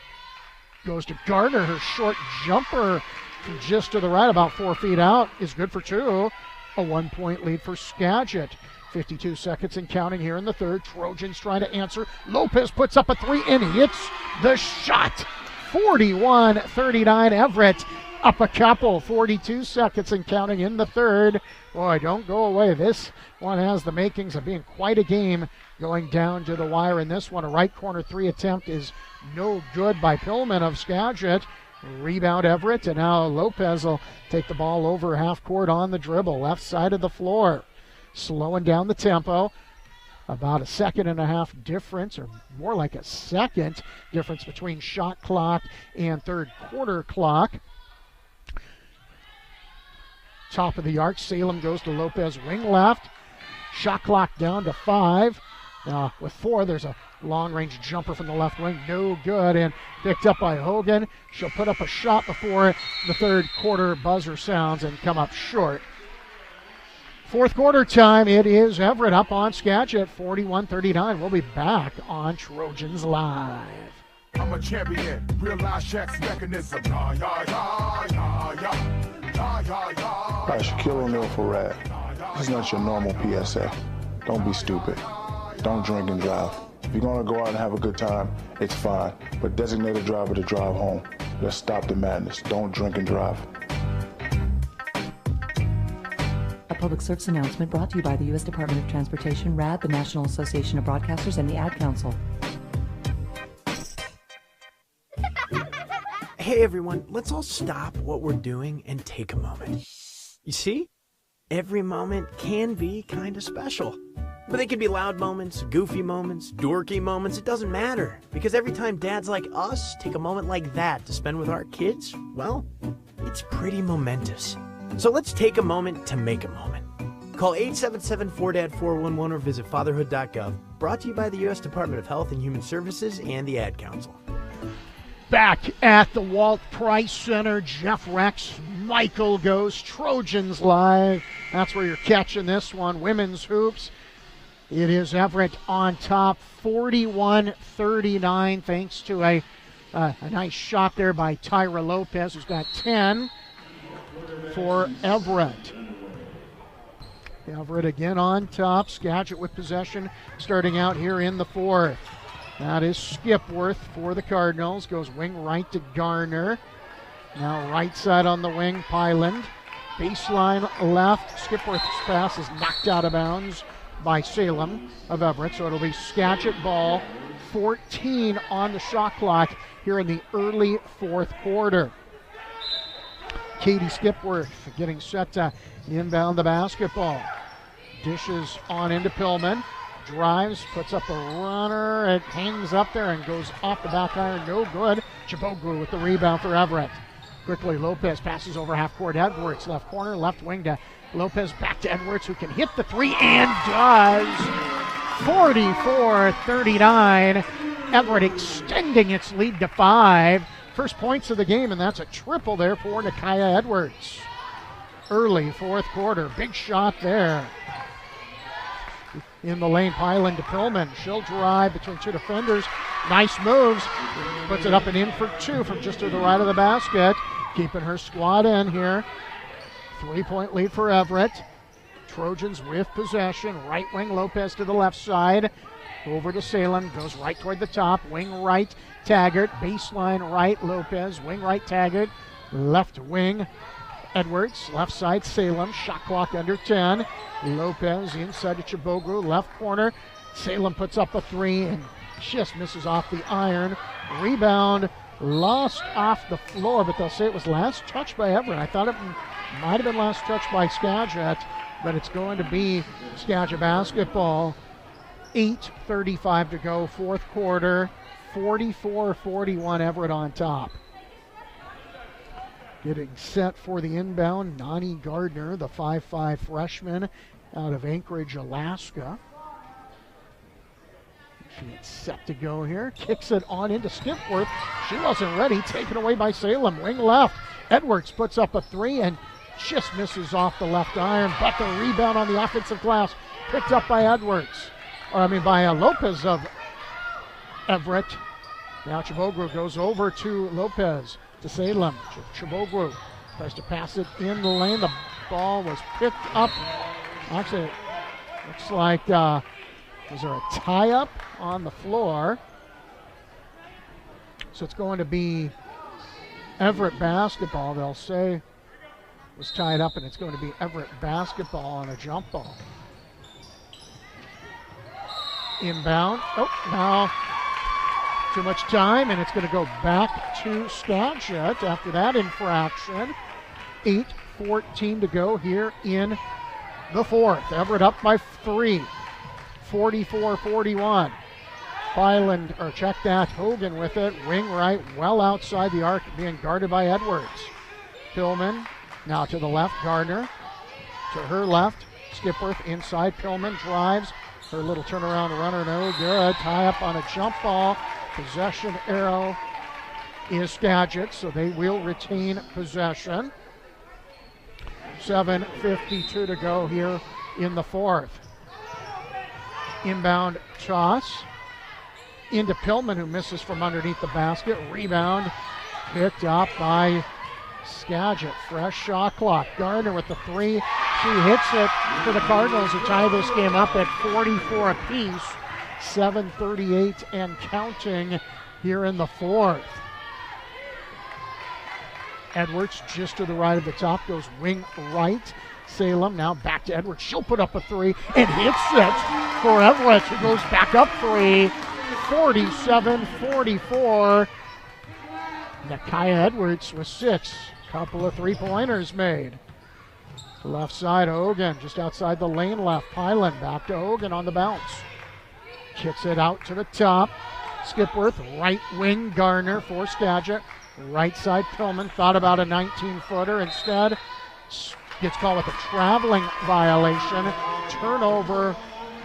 Goes to Gardner. Her short jumper from just to the right, about 4 feet out, is good for two. A 1-point lead for Skagit. 52 seconds and counting here in the third. Trojans trying to answer. Lopez puts up a three and hits the shot. 41-39, Everett up a couple. 42 seconds and counting in the third. Boy, don't go away. This one has the makings of being quite a game going down to the wire in this one. A right corner three attempt is no good by Pillman of Skagit. Rebound Everett, and now Lopez will take the ball over half court on the dribble. Left side of the floor. Slowing down the tempo. About a second and a half difference, or more like a second difference between shot clock and third quarter clock. Top of the arc, Salem goes to Lopez, wing left. Shot clock down to 5. Now with 4, there's a long-range jumper from the left wing, no good, and picked up by Hogan. She'll put up a shot before the third quarter buzzer sounds and come up short. Fourth quarter time, it is Everett up on Skagit, 41-39. We'll be back on Trojans Live. I'm a champion, real life Shaq's mechanism. Yeah, yeah, yeah, yeah, yeah, yeah, yeah, yeah. Hi, Shaquille O'Neal for Rad. This is not your normal PSA. Don't be stupid. Don't drink and drive. If you're gonna go out and have a good time, it's fine. But designate a driver to drive home. Let's stop the madness. Don't drink and drive. A public service announcement brought to you by the U.S. Department of Transportation, RAD, the National Association of Broadcasters, and the Ad Council. Hey everyone, let's all stop what we're doing and take a moment. You see? Every moment can be kind of special. But they can be loud moments, goofy moments, dorky moments, it doesn't matter. Because every time dads like us take a moment like that to spend with our kids, well, it's pretty momentous. So let's take a moment to make a moment. Call 877-4DAD-411 or visit fatherhood.gov. Brought to you by the U.S. Department of Health and Human Services and the Ad Council. Back at the Walt Price Center, Jeff Rex, Michael goes, Trojans Live. That's where you're catching this one. Women's hoops. It is Everett on top, 41-39, thanks to a nice shot there by Tyra Lopez, who's got 10 for Everett. Everett again on top. Skagit with possession starting out here in the fourth. That is Skipworth for the Cardinals. Goes wing right to Garner. Now right side on the wing, Pyland. Baseline left. Skipworth's pass is knocked out of bounds by Salem of Everett. So it'll be Skagit ball. 14 on the shot clock here in the early fourth quarter. Katie Skipworth getting set to inbound the basketball. Dishes on into Pillman. Drives, puts up a runner. It hangs up there and goes off the back iron. No good. Chibogwu with the rebound for Everett. Quickly, Lopez passes over half court. Edwards, left corner, left wing to Lopez. Back to Edwards, who can hit the three and does. 44-39. Everett extending its lead to 5. First points of the game, and that's a triple there for Nakia Edwards. Early fourth quarter. Big shot there. In the lane, Pyland to Pillman. She'll drive between two defenders. Nice moves. Puts it up and in for 2 from just to the right of the basket. Keeping her squad in here. 3-point lead for Everett. Trojans with possession. Right wing, Lopez to the left side. Over to Salem. Goes right toward the top. Wing right, Taggart. Baseline right, Lopez. Wing right, Taggart. Left wing, Edwards. Left side, Salem. Shot clock under 10. Lopez inside to Chibogru. Left corner. Salem puts up a 3 and just misses off the iron. Rebound lost off the floor, but they'll say it was last touch by Everett. I thought it might have been last touch by Skagit, but it's going to be Skagit basketball. 8:35 to go, fourth quarter. 44-41, Everett on top. Getting set for the inbound, Nani Gardner, the 5'5 freshman out of Anchorage, Alaska. She's set to go here. Kicks it on into Skipworth. She wasn't ready. Taken away by Salem. Wing left. Edwards puts up a 3 and just misses off the left iron. But the rebound on the offensive glass picked up by Edwards. By Lopez of Everett. Now Chibogru goes over to Lopez, to Salem. Chibogru tries to pass it in the lane. The ball was picked up. Actually, it looks like, was there a tie-up on the floor? So it's going to be Everett basketball. They'll say it was tied up, and it's going to be Everett basketball on a jump ball. Inbound. Oh, now too much time, and it's going to go back to Skagit after that infraction. 8:14 to go here in the fourth. Everett up by 3. 44-41. Byland, or check that, Hogan with it. Wing right, well outside the arc, being guarded by Edwards. Pillman now to the left, Gardner. To her left, Skipworth inside. Pillman drives. Her little turnaround runner, no good. Tie up on a jump ball. Possession arrow is Skagit, so they will retain possession. 7:52 to go here in the fourth. Inbound toss into Pillman, who misses from underneath the basket. Rebound picked up by Skagit. Fresh shot clock. Gardner with the 3. She hits it for the Cardinals to tie this game up at 44 apiece. 7:38 and counting here in the fourth. Edwards just to the right of the top, goes wing right. Salem now back to Edwards. She'll put up a 3 and hits it for Everett, who goes back up 3. 47-44. Nakaya Edwards with 6. Couple of 3-pointers made. Left side, Hogan just outside the lane left. Pyland back to Hogan on the bounce. Kicks it out to the top. Skipworth, right wing, Garner for Skagit. Right side, Pillman thought about a 19-footer. Instead, gets called with a traveling violation. Turnover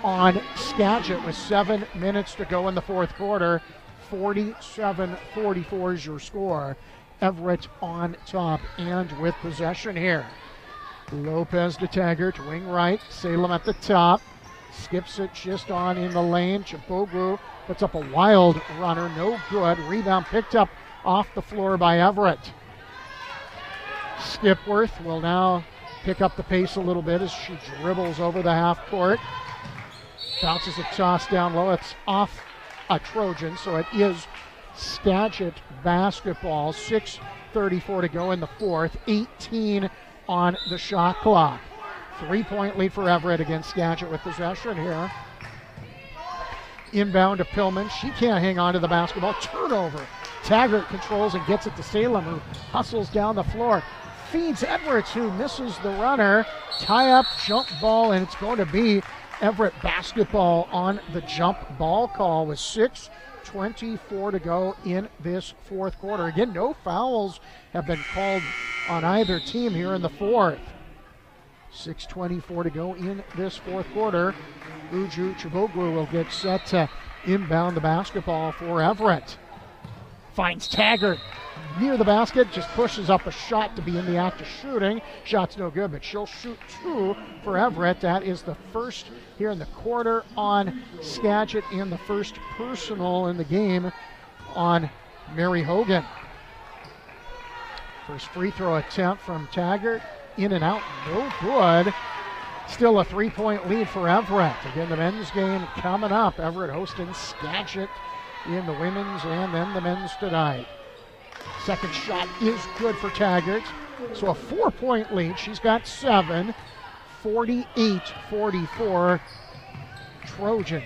on Skagit with 7 minutes to go in the fourth quarter. 47-44 is your score. Everett on top and with possession here. Lopez to Taggart, wing right. Salem at the top. Skips it just on in the lane. Chibogru puts up a wild runner. No good. Rebound picked up off the floor by Everett. Skipworth will now pick up the pace a little bit as she dribbles over the half court. Bounces a toss down low. It's off a Trojan, so it is Skagit basketball. 6:34 to go in the fourth. 18 on the shot clock. 3-point lead for Everett against Skagit with possession here. Inbound to Pillman. She can't hang on to the basketball. Turnover. Taggart controls and gets it to Salem, who hustles down the floor. Feeds Edwards, who misses the runner. Tie up, jump ball, and it's going to be Everett basketball on the jump ball call with 6:24 to go in this fourth quarter. Again, no fouls have been called on either team here in the fourth. 6:24 to go in this fourth quarter. Uju Chibogru will get set to inbound the basketball for Everett. finds Taggart near the basket, just pushes up a shot to be in the act of shooting. Shot's no good, but she'll shoot 2 for Everett. That is the first here in the quarter on Skagit and the first personal in the game on Mary Hogan. First free throw attempt from Taggart, in and out, no good. Still a 3-point lead for Everett. Again, the men's game coming up. Everett hosting Skagit in the women's and then the men's tonight. Second shot is good for Taggart. So a 4-point lead. She's got 7. 48-44 Trojans.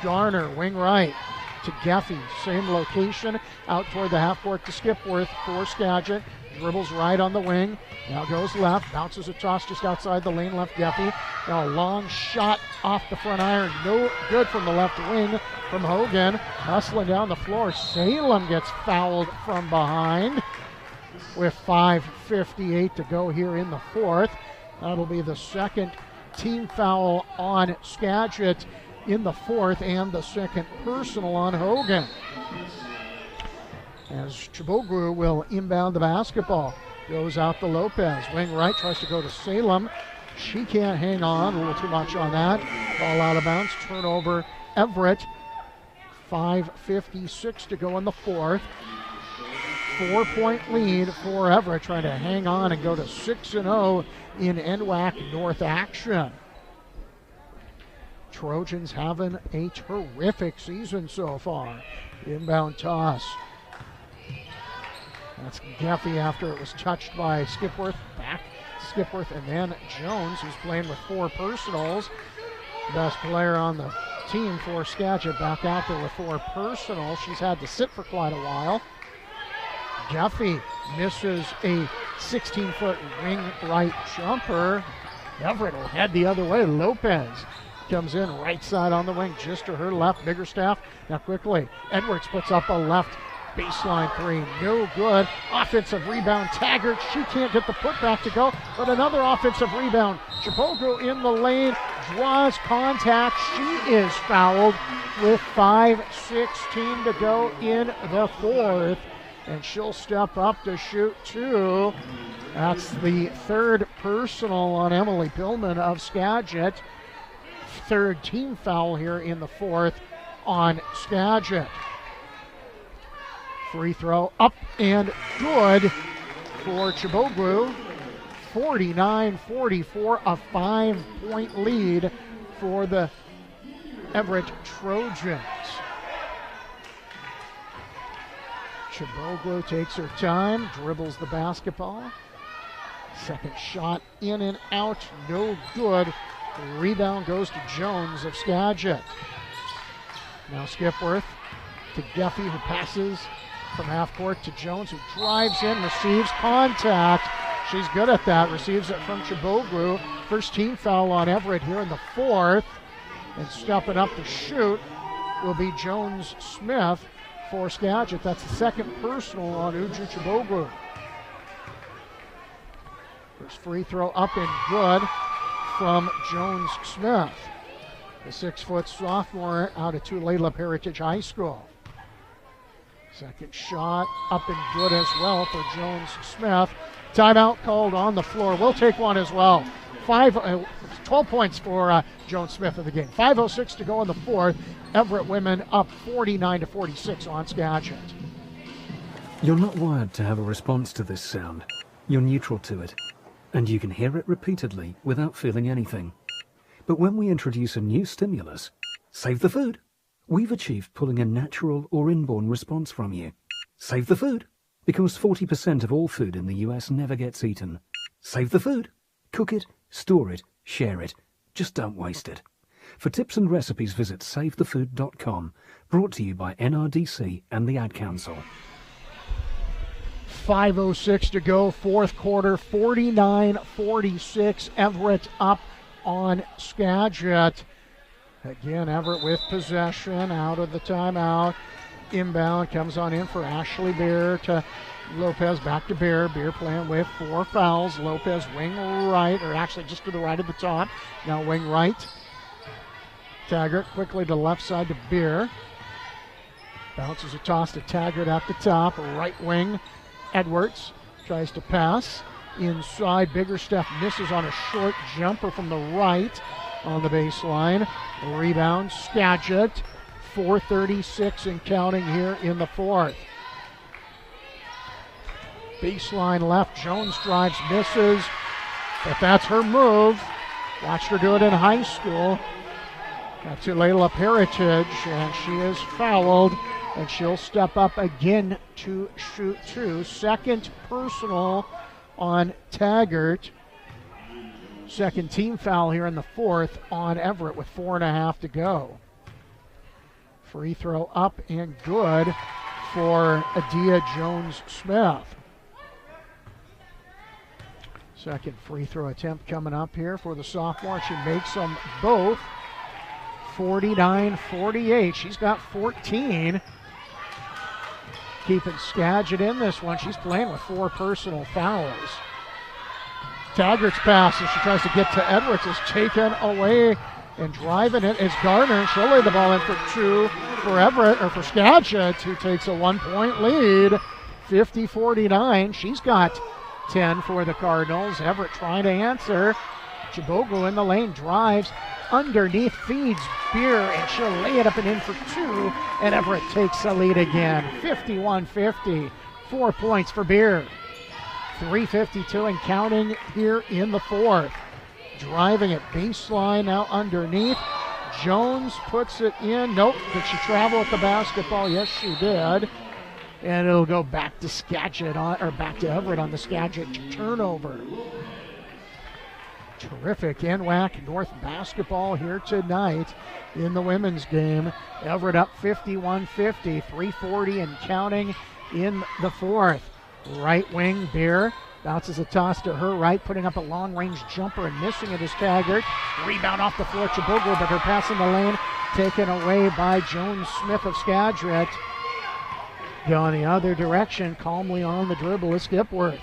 Garner, wing right to Geffy. Same location. Out toward the half court to Skipworth for Skagit. Dribbles right on the wing. Now goes left. Bounces a toss just outside the lane. Left Geffy. Now a long shot off the front iron. No good from the left wing from Hogan. Hustling down the floor. Salem gets fouled from behind with 5:58 to go here in the fourth. That'll be the second team foul on Skagit in the fourth and the second personal on Hogan. As Chibogwu will inbound the basketball. Goes out to Lopez. Wing right, tries to go to Salem. She can't hang on. A little too much on that. Ball out of bounds. Turnover Everett. 5:56 to go in the fourth. 4-point lead for Everett, trying to hang on and go to 6-0 in NWAC North action. Trojans having a terrific season so far. Inbound toss. That's Geffy after it was touched by Skipworth. Back to Skipworth and then Jones, who's playing with 4 personals. Best player on the team for Skagit, back out there with 4 personals. She's had to sit for quite a while. Geffy misses a 16-foot wing right jumper. Everett will head the other way. Lopez comes in right side on the wing, just to her left. Biggerstaff now quickly. Edwards puts up a left baseline 3. No good. Offensive rebound. Taggart, she can't get the putback to go, but another offensive rebound. Chibogwu in the lane, draws contact. She is fouled with 5:16 to go in the fourth. And she'll step up to shoot 2. That's the third personal on Emily Pillman of Skagit. Third team foul here in the fourth on Skagit. Free throw up and good for Chibogwu. 49-44, a 5-point lead for the Everett Trojans. Chibogwu takes her time, dribbles the basketball. Second shot in and out, no good. The rebound goes to Jones of Skagit. Now Skipworth to Geffy, who passes from half court to Jones, who drives in, receives contact. She's good at that, receives it from Chibogwu. First team foul on Everett here in the fourth. And stepping up to shoot will be Jones Smith for Skagit. That's the second personal on Uju Chibogwu. First free throw up and good from Jones Smith, the 6-foot sophomore out of Tulalip Heritage High School. Second shot up and good as well for Jones Smith. Timeout called on the floor. We'll take one as well. 12 points for Jones Smith in the game. 5:06 to go in the fourth. Everett women up 49-46 on Skagit. You're not wired to have a response to this sound. You're neutral to it, and you can hear it repeatedly without feeling anything. But when we introduce a new stimulus, save the food, we've achieved pulling a natural or inborn response from you. Save the food, because 40% of all food in the US never gets eaten. Save the food. Cook it, store it, share it. Just don't waste it. For tips and recipes, visit savethefood.com. Brought to you by NRDC and the Ad Council. 5:06 to go, fourth quarter, 49-46. Everett up on Skagit. Again, Everett with possession, out of the timeout. Inbound comes on in for Ashley Beer to Lopez, back to Beer. Beer playing with 4 fouls. Lopez wing right, or actually just to the right of the top. Now wing right. Taggart quickly to left side to Beer. Bounces a toss to Taggart at the top. Right wing, Edwards tries to pass. Inside, Biggerstaff misses on a short jumper from the right on the baseline. Rebound, Skagit. 4:36 and counting here in the fourth. Baseline left, Jones drives, misses, but that's her move. Watched her do it in high school. Got to Layla Peritage, and she is fouled, and she'll step up again to shoot two. Second personal on Taggart. Second team foul here in the fourth on Everett with 4.5 to go. Free throw up and good for Adia Jones-Smith. Second free throw attempt coming up here for the sophomore. She makes them both. 49-48. She's got 14. Keeping Skagit in this one. She's playing with 4 personal fouls. Taggart's pass as she tries to get to Edwards is taken away, and driving it is Gardner. She'll lay the ball in for 2 for Everett, or for Skagit, who takes a 1-point lead. 50-49. She's got 10 for the Cardinals. Everett trying to answer. Chiboglu in the lane, drives underneath, feeds Beer, and she'll lay it up and in for 2, and Everett takes the lead again. 51-50. 4 points for Beer. 3:52 and counting here in the fourth. Driving it baseline now underneath. Jones puts it in. Nope. Did she travel with the basketball? Yes, she did. And it'll go back to Skagit back to Everett on the Skagit turnover. Terrific NWAC North basketball here tonight in the women's game. Everett up 51-50, 3:40 and counting in the fourth. Right wing, Beer bounces a toss to her right, putting up a long-range jumper and missing it is Taggart. Rebound off the floor, Chiboglu, but her pass in the lane taken away by Jones-Smith of Skagit. Going the other direction, calmly on the dribble is Skipworth.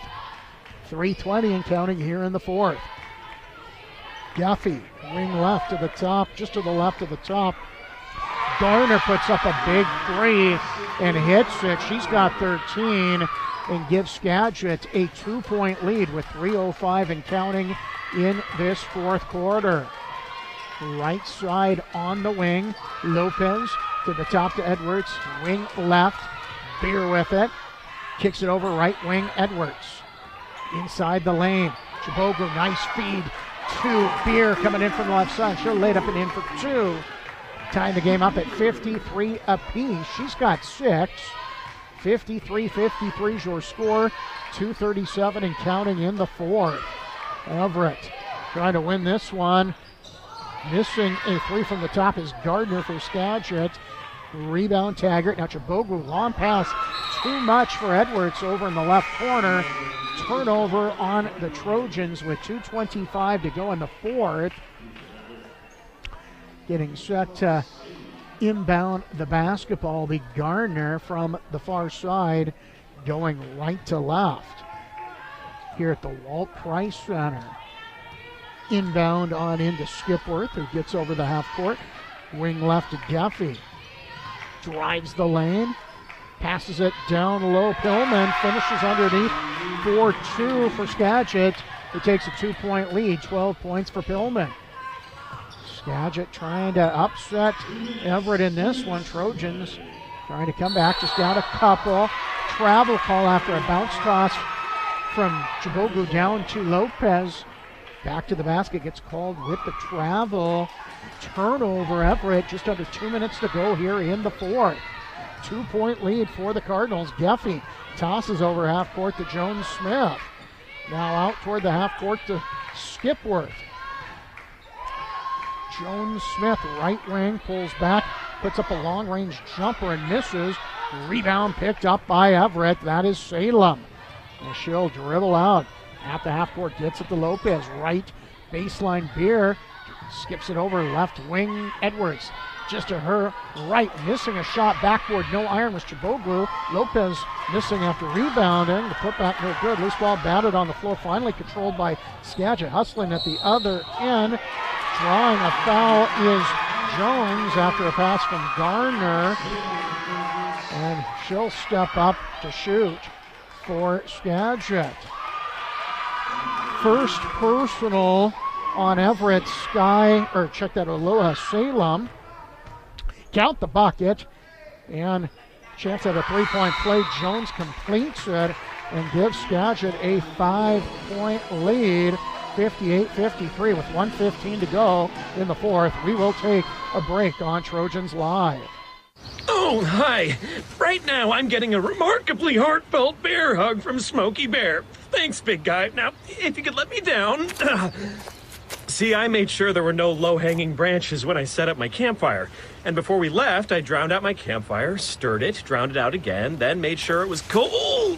3:20 and counting here in the fourth. Guffey, wing left to the top, just to the left of the top. Garner puts up a big three and hits it. She's got 13 and gives Skagit a 2-point lead with 3:05 and counting in this fourth quarter. Right side on the wing. Lopez to the top to Edwards. Wing left. Beer with it. Kicks it over right wing Edwards. Inside the lane. Chiboglu, nice feed to Beer coming in from the left side. She'll lay it up and in for 2. Tying the game up at 53 apiece. She's got 6. 53-53 is your score. 2:37 and counting in the fourth. Everett trying to win this one. Missing a 3 from the top is Gardner for Skagit. Rebound Taggart. Now Chiboglu, long pass. Too much for Edwards over in the left corner. Turnover on the Trojans with 2:25 to go in the fourth. Getting set to inbound the basketball will be Gardner from the far side, going right to left here at the Walt Price Center. Inbound on into Skipworth, who gets over the half court. Wing left to Guffey. Drives the lane. Passes it down low. Pillman finishes underneath. 4-2 for Skagit, who takes a 2-point lead. 12 points for Pillman. Skagit trying to upset Everett in this one. Trojans trying to come back, just down a couple. Travel call after a bounce toss from Chiboglu down to Lopez. Back to the basket, gets called with the travel. Turnover Everett, just under 2 minutes to go here in the fourth. 2-point lead for the Cardinals. Guffey tosses over half court to Jones-Smith. Now out toward the half court to Skipworth. Jones-Smith, right wing, pulls back, puts up a long-range jumper and misses. Rebound picked up by Everett. That is Salem. And she'll dribble out at the half court, gets it to Lopez. Right baseline, Beer skips it over left wing, Edwards. Just to her right, missing a shot backboard. No iron was Chiboglu. Lopez missing after rebounding. The putback no good. Loose ball batted on the floor. Finally controlled by Skagit. Hustling at the other end. Drawing a foul is Jones after a pass from Garner. And she'll step up to shoot for Skagit. First personal on Everett Aloha Salem. Count the bucket. And chance at a three-point play. Jones completes it and gives Skagit a 5-point lead. 58-53 with 1:15 to go in the fourth. We will take a break on Trojans Live. Oh, hi. Right now, I'm getting a remarkably heartfelt bear hug from Smokey Bear. Thanks, big guy. Now, if you could let me down. See, I made sure there were no low-hanging branches when I set up my campfire. And before we left, I drowned out my campfire, stirred it, drowned it out again, then made sure it was cold.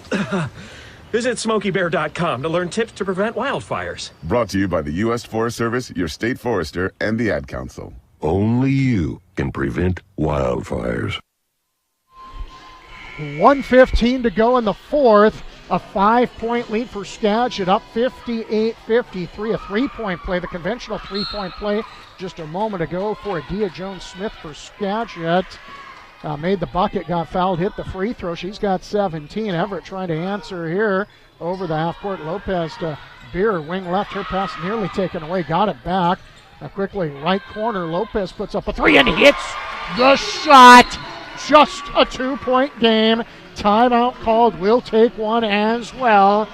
Visit SmokeyBear.com to learn tips to prevent wildfires. Brought to you by the U.S. Forest Service, your state forester, and the Ad Council. Only you can prevent wildfires. 1:15 to go in the fourth. A 5-point lead for Skagit, up 58-53. A three-point play, the conventional three-point play just a moment ago for Adia Jones-Smith for Skagit. Made the bucket, got fouled, hit the free throw. She's got 17. Everett trying to answer here over the half-court. Lopez to Beer, wing left. Her pass nearly taken away. Got it back. Quickly, right corner. Lopez puts up a three and hits the shot. Just a 2-point game. Timeout called. We'll take one as well.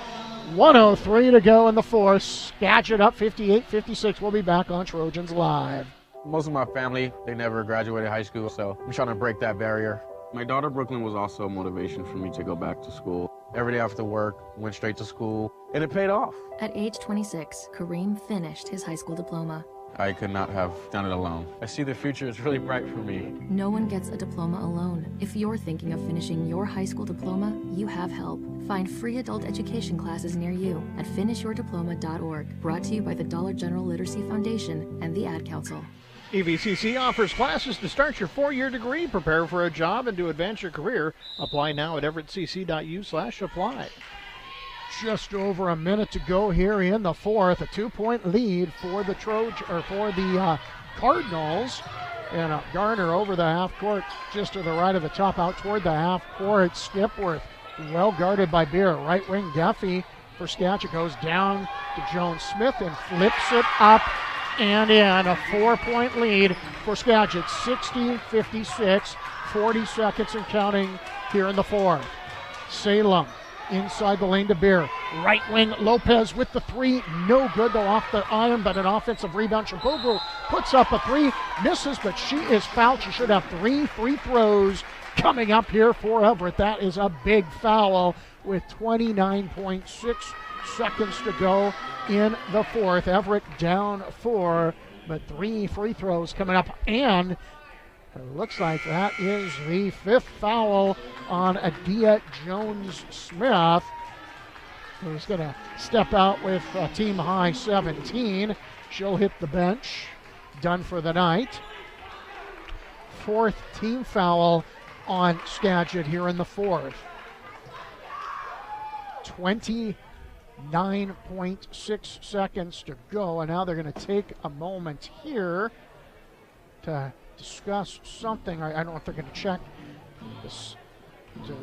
1:03 to go in the fourth. Skagit up 58-56. We'll be back on Trojans Live. Most of my family, they never graduated high school, so I'm trying to break that barrier. My daughter Brooklyn was also a motivation for me to go back to school. Every day after work, went straight to school, and it paid off. At age 26, Kareem finished his high school diploma. I could not have done it alone. I see the future is really bright for me. No one gets a diploma alone. If you're thinking of finishing your high school diploma, you have help. Find free adult education classes near you at finishyourdiploma.org. Brought to you by the Dollar General Literacy Foundation and the Ad Council. EVCC offers classes to start your 4-year degree, prepare for a job, and to advance your career. Apply now at everettcc.u/apply. Just over a minute to go here in the fourth. A 2-point lead for the Cardinals. And Garner over the half court, just to the right of the top, out toward the half court. Skipworth, well guarded by Beer. Right wing Duffy for Skagit goes down to Jones-Smith and flips it up and in. A 4-point lead for Skagit. 60-56, 40 seconds and counting here in the fourth. Salem inside the lane to Beer. Right wing Lopez with the three. No good though off the iron, but an offensive rebound. Chabogo puts up a three, misses, but she is fouled. She should have 3 free throws coming up here for Everett. That is a big foul with 29.6 seconds to go in the fourth. Everett down 4, but 3 free throws coming up, and it looks like that is the 5th foul on Adia Jones-Smith, who's going to step out with a team high 17. She'll hit the bench. Done for the night. 4th team foul on Skagit here in the fourth. 29.6 seconds to go, and now they're going to take a moment here to discuss something. I don't know if they're going to check this, to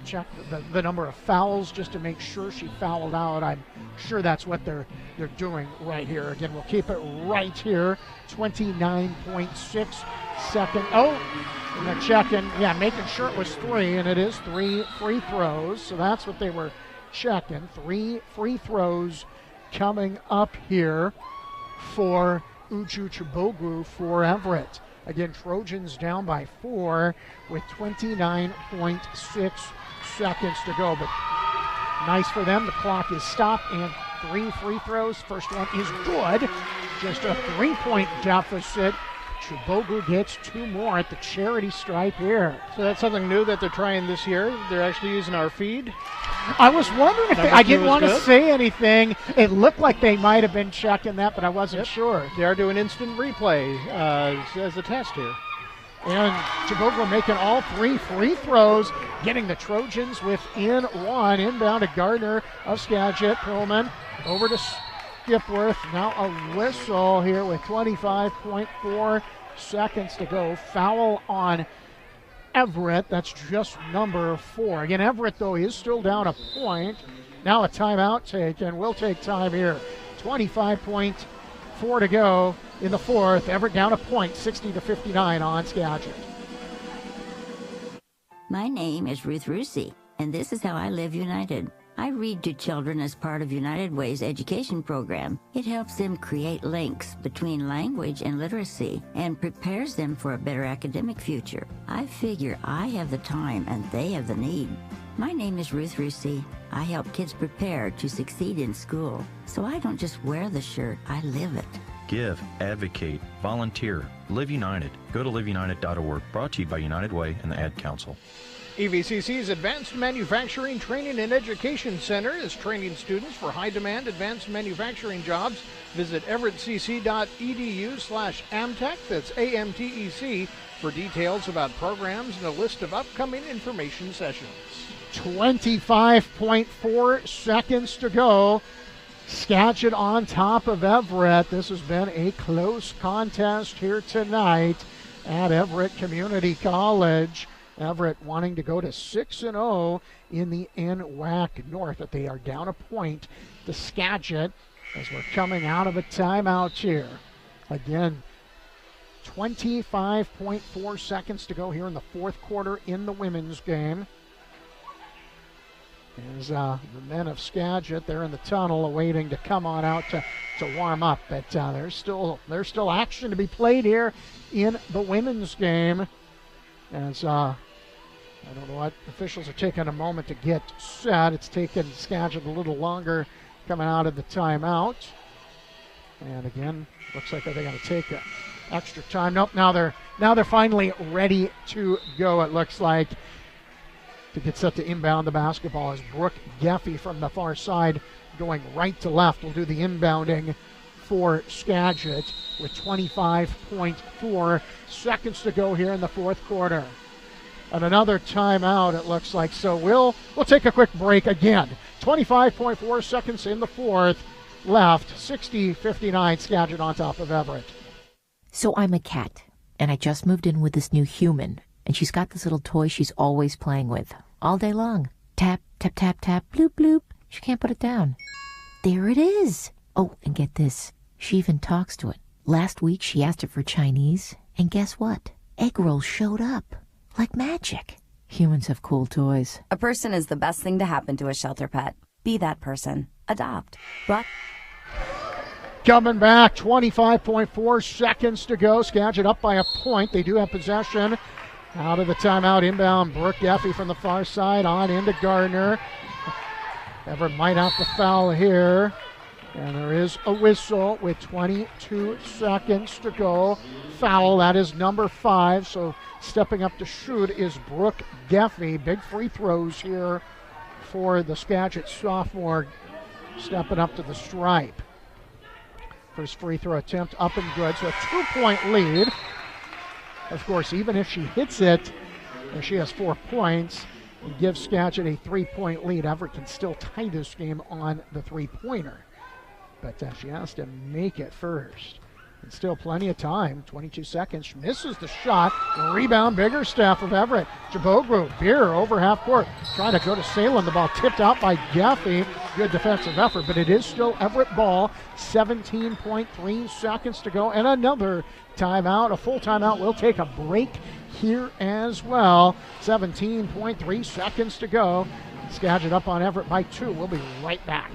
check the number of fouls just to make sure she fouled out. I'm sure that's what they're doing right here. Again, we'll keep it right here. 29.6 seconds. Oh, and they're checking. Yeah, making sure it was 3, and it is 3 free throws. So that's what they were checking. 3 free throws coming up here for Uju Chabogu for Everett. Again, Trojans down by 4 with 29.6 seconds to go. But nice for them. The clock is stopped, and 3 free throws. First one is good. Just a 3-point deficit. Chabogu gets 2 more at the charity stripe here. So that's something new that they're trying this year. They're actually using our feed. I was wondering if I didn't want to say anything. It looked like they might have been checking that, but I wasn't sure. They are doing instant replay as a test here. And Chabogu making all 3 free throws, getting the Trojans within 1. Inbound to Gardner of Skagit. Perlman over to Skipworth. Now a whistle here with 25.4 seconds to go. Foul on Everett. That's just number 4. Again, Everett, though, is still down a point. Now a timeout taken. We'll take time here. 25.4 to go in the fourth. Everett down a point, 60-59 on Skagit. My name is Ruth Rusi, and this is how I live United. I read to children as part of United Way's education program. It helps them create links between language and literacy and prepares them for a better academic future. I figure I have the time and they have the need. My name is Ruth Rusi. I help kids prepare to succeed in school. So I don't just wear the shirt, I live it. Give, advocate, volunteer, Live United. Go to liveunited.org. Brought to you by United Way and the Ad Council. EVCC's Advanced Manufacturing Training and Education Center is training students for high-demand advanced manufacturing jobs. Visit everettcc.edu/AMTEC, that's AMTEC, for details about programs and a list of upcoming information sessions. 25.4 seconds to go. Skagit on top of Everett. This has been a close contest here tonight at Everett Community College. Everett wanting to go to 6-0 in the NWAC North, but they are down a point to Skagit as we're coming out of a timeout here. Again, 25.4 seconds to go here in the fourth quarter in the women's game. As the men of Skagit, they're in the tunnel awaiting to come on out to warm up. But there's still action to be played here in the women's game. As I don't know what officials are taking a moment to get set. It's taken Skagit a little longer coming out of the timeout. And again, looks like they're going to take an extra time. Nope, now they're finally ready to go. It looks like to get set to inbound the basketball is Brooke Geffey from the far side going right to left. Will do the inbounding for Skagit with 25.4 seconds to go here in the fourth quarter. And another timeout, it looks like. So we'll take a quick break again. 25.4 seconds in the fourth left. 60-59 Skagit on top of Everett. So I'm a cat, and I just moved in with this new human. And she's got this little toy she's always playing with, all day long. Tap, tap, tap, tap, bloop, bloop. She can't put it down. There it is. Oh, and get this. She even talks to it. Last week she asked it for Chinese, and guess what? Egg rolls showed up. Like magic. Humans have cool toys. A person is the best thing to happen to a shelter pet. Be that person. Adopt. Coming back, 25.4 seconds to go. Skagit up by a point. They do have possession. Out of the timeout, inbound, Brooke Geffey from the far side on into Gardner. Everett might have to foul here. And there is a whistle with 22 seconds to go. Foul, that is number 5. So stepping up to shoot is Brooke Geffey. Big free throws here for the Skagit sophomore, stepping up to the stripe. First free throw attempt up and good, so a 2-point lead. Of course, even if she hits it, and she has 4 points, and gives Skagit a 3-point lead, Everett can still tie this game on the three-pointer. But she has to make it first. And still plenty of time, 22 seconds. She misses the shot. The rebound, Biggerstaff of Everett. Jaboglu, Beer over half court. Trying to go to Salem. The ball tipped out by Geffey. Good defensive effort, but it is still Everett ball. 17.3 seconds to go. And another timeout, a full timeout. We'll take a break here as well. 17.3 seconds to go. Skagit up on Everett by 2. We'll be right back.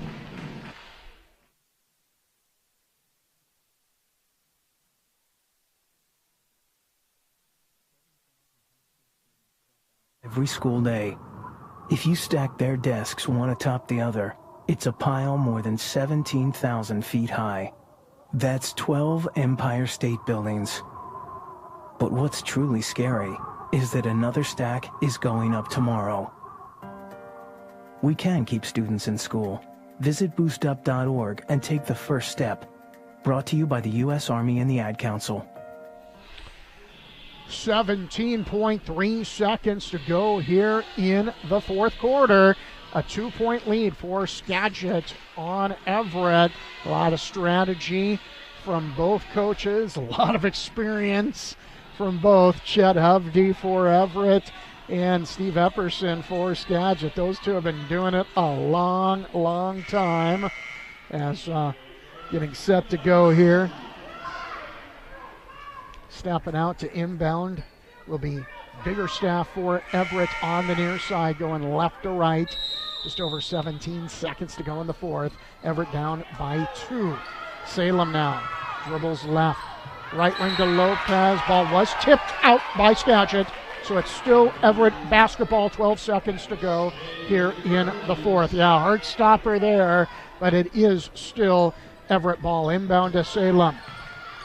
Every school day. If you stack their desks one atop the other, it's a pile more than 17,000 feet high. That's 12 Empire State Buildings. But what's truly scary is that another stack is going up tomorrow. We can keep students in school. Visit boostup.org and take the first step. Brought to you by the U.S. Army and the Ad Council. 17.3 seconds to go here in the fourth quarter. A 2-point lead for Skagit on Everett. A lot of strategy from both coaches, a lot of experience from both Chet Hovde for Everett and Steve Epperson for Skagit. Those two have been doing it a long, long time. As getting set to go here. Stepping out to inbound will be Biggerstaff for Everett on the near side, going left to right. Just over 17 seconds to go in the fourth. Everett down by 2. Salem now dribbles left. Right wing to Lopez. Ball was tipped out by Skagit. So it's still Everett basketball, 12 seconds to go here in the fourth. Yeah, hard stopper there, but it is still Everett ball. Inbound to Salem.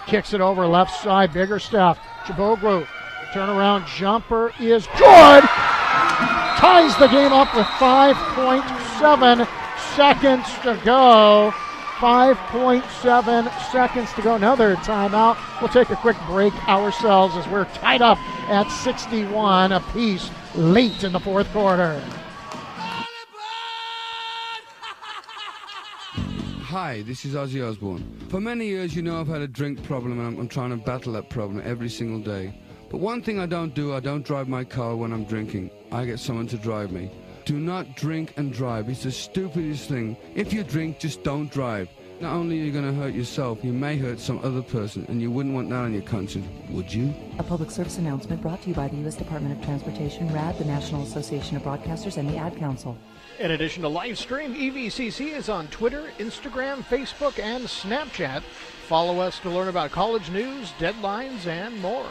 Kicks it over left side, Biggerstaff. Chiboglu, turnaround jumper is good. Ties the game up with 5.7 seconds to go. 5.7 seconds to go. Another timeout. We'll take a quick break ourselves as we're tied up at 61 apiece late in the fourth quarter. Hi, this is Ozzy Osbourne. For many years, you know I've had a drink problem, and I'm trying to battle that problem every single day. But one thing I don't drive my car when I'm drinking. I get someone to drive me. Do not drink and drive. It's the stupidest thing. If you drink, just don't drive. Not only are you going to hurt yourself, you may hurt some other person, and you wouldn't want that on your conscience, would you? A public service announcement brought to you by the U.S. Department of Transportation, RAD, the National Association of Broadcasters, and the Ad Council. In addition to live stream, EVCC is on Twitter, Instagram, Facebook, and Snapchat. Follow us to learn about college news, deadlines, and more.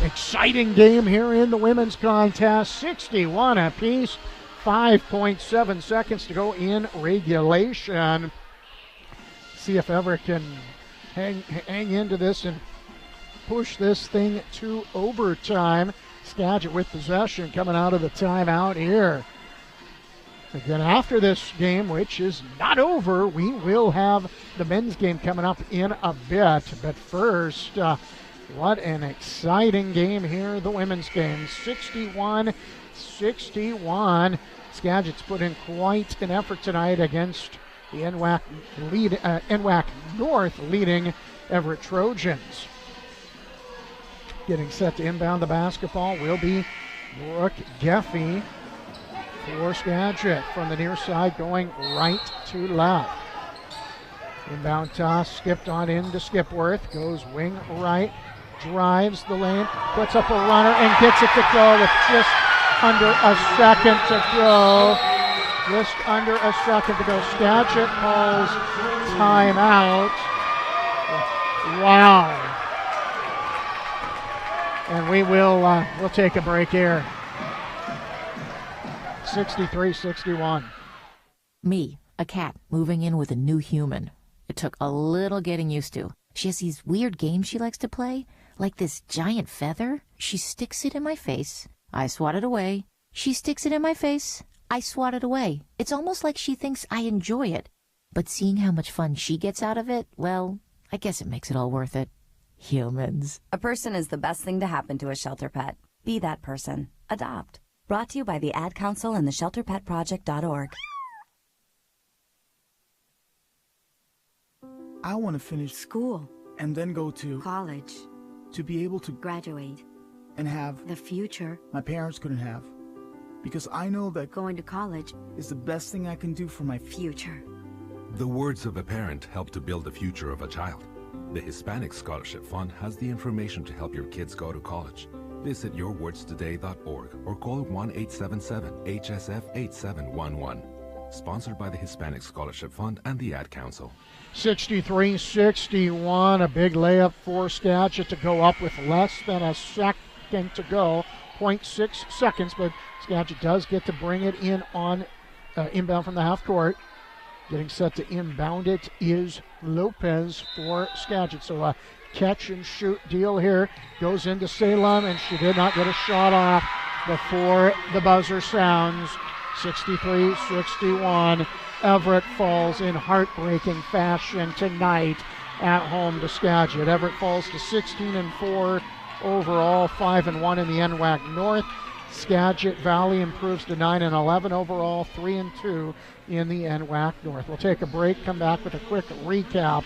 Exciting game here in the women's contest. 61 apiece. 5.7 seconds to go in regulation. See if Everett can hang into this and push this thing to overtime. Skagit with possession coming out of the timeout here. Again, after this game, which is not over, we will have the men's game coming up in a bit. But first, what an exciting game here, the women's game. 61-61. Skagit's put in quite an effort tonight against the NWAC North leading Everett Trojans. Getting set to inbound the basketball will be Brooke Geffey for Skagit from the near side, going right to left. Inbound toss, skipped on into Skipworth, goes wing right, drives the lane, puts up a runner and gets it to go with just under a second to go. Just under a second to go. Skagit calls timeout. Wow. And we'll take a break here. 63-61. Me, a cat, moving in with a new human. It took a little getting used to. She has these weird games she likes to play, like this giant feather. She sticks it in my face. I swat it away. She sticks it in my face. I swat it away. It's almost like she thinks I enjoy it. But seeing how much fun she gets out of it, well, I guess it makes it all worth it. Humans. A person is the best thing to happen to a shelter pet. Be that person. Adopt. Brought to you by the Ad Council and the ShelterPetProject.org. I want to finish school and then go to college, to be able to graduate and have the future my parents couldn't have. Because I know that going to college is the best thing I can do for my future. The words of a parent help to build the future of a child. The Hispanic Scholarship Fund has the information to help your kids go to college. Visit yourwordstoday.org or call 1-877-HSF-8711. Sponsored by the Hispanic Scholarship Fund and the Ad Council. 63-61, a big layup for Skagit to go up with less than a second to go. 0.6 seconds, but Skagit does get to bring it in on inbound from the half court. Getting set to inbound it is Lopez for Skagit. So a catch and shoot deal here. Goes into Salem, and she did not get a shot off before the buzzer sounds. 63-61. Everett falls in heartbreaking fashion tonight at home to Skagit. Everett falls to 16-4 overall, 5-1 in the NWAC North. Skagit Valley improves to 9-11 overall, 3-2 in the NWAC North. We'll take a break, come back with a quick recap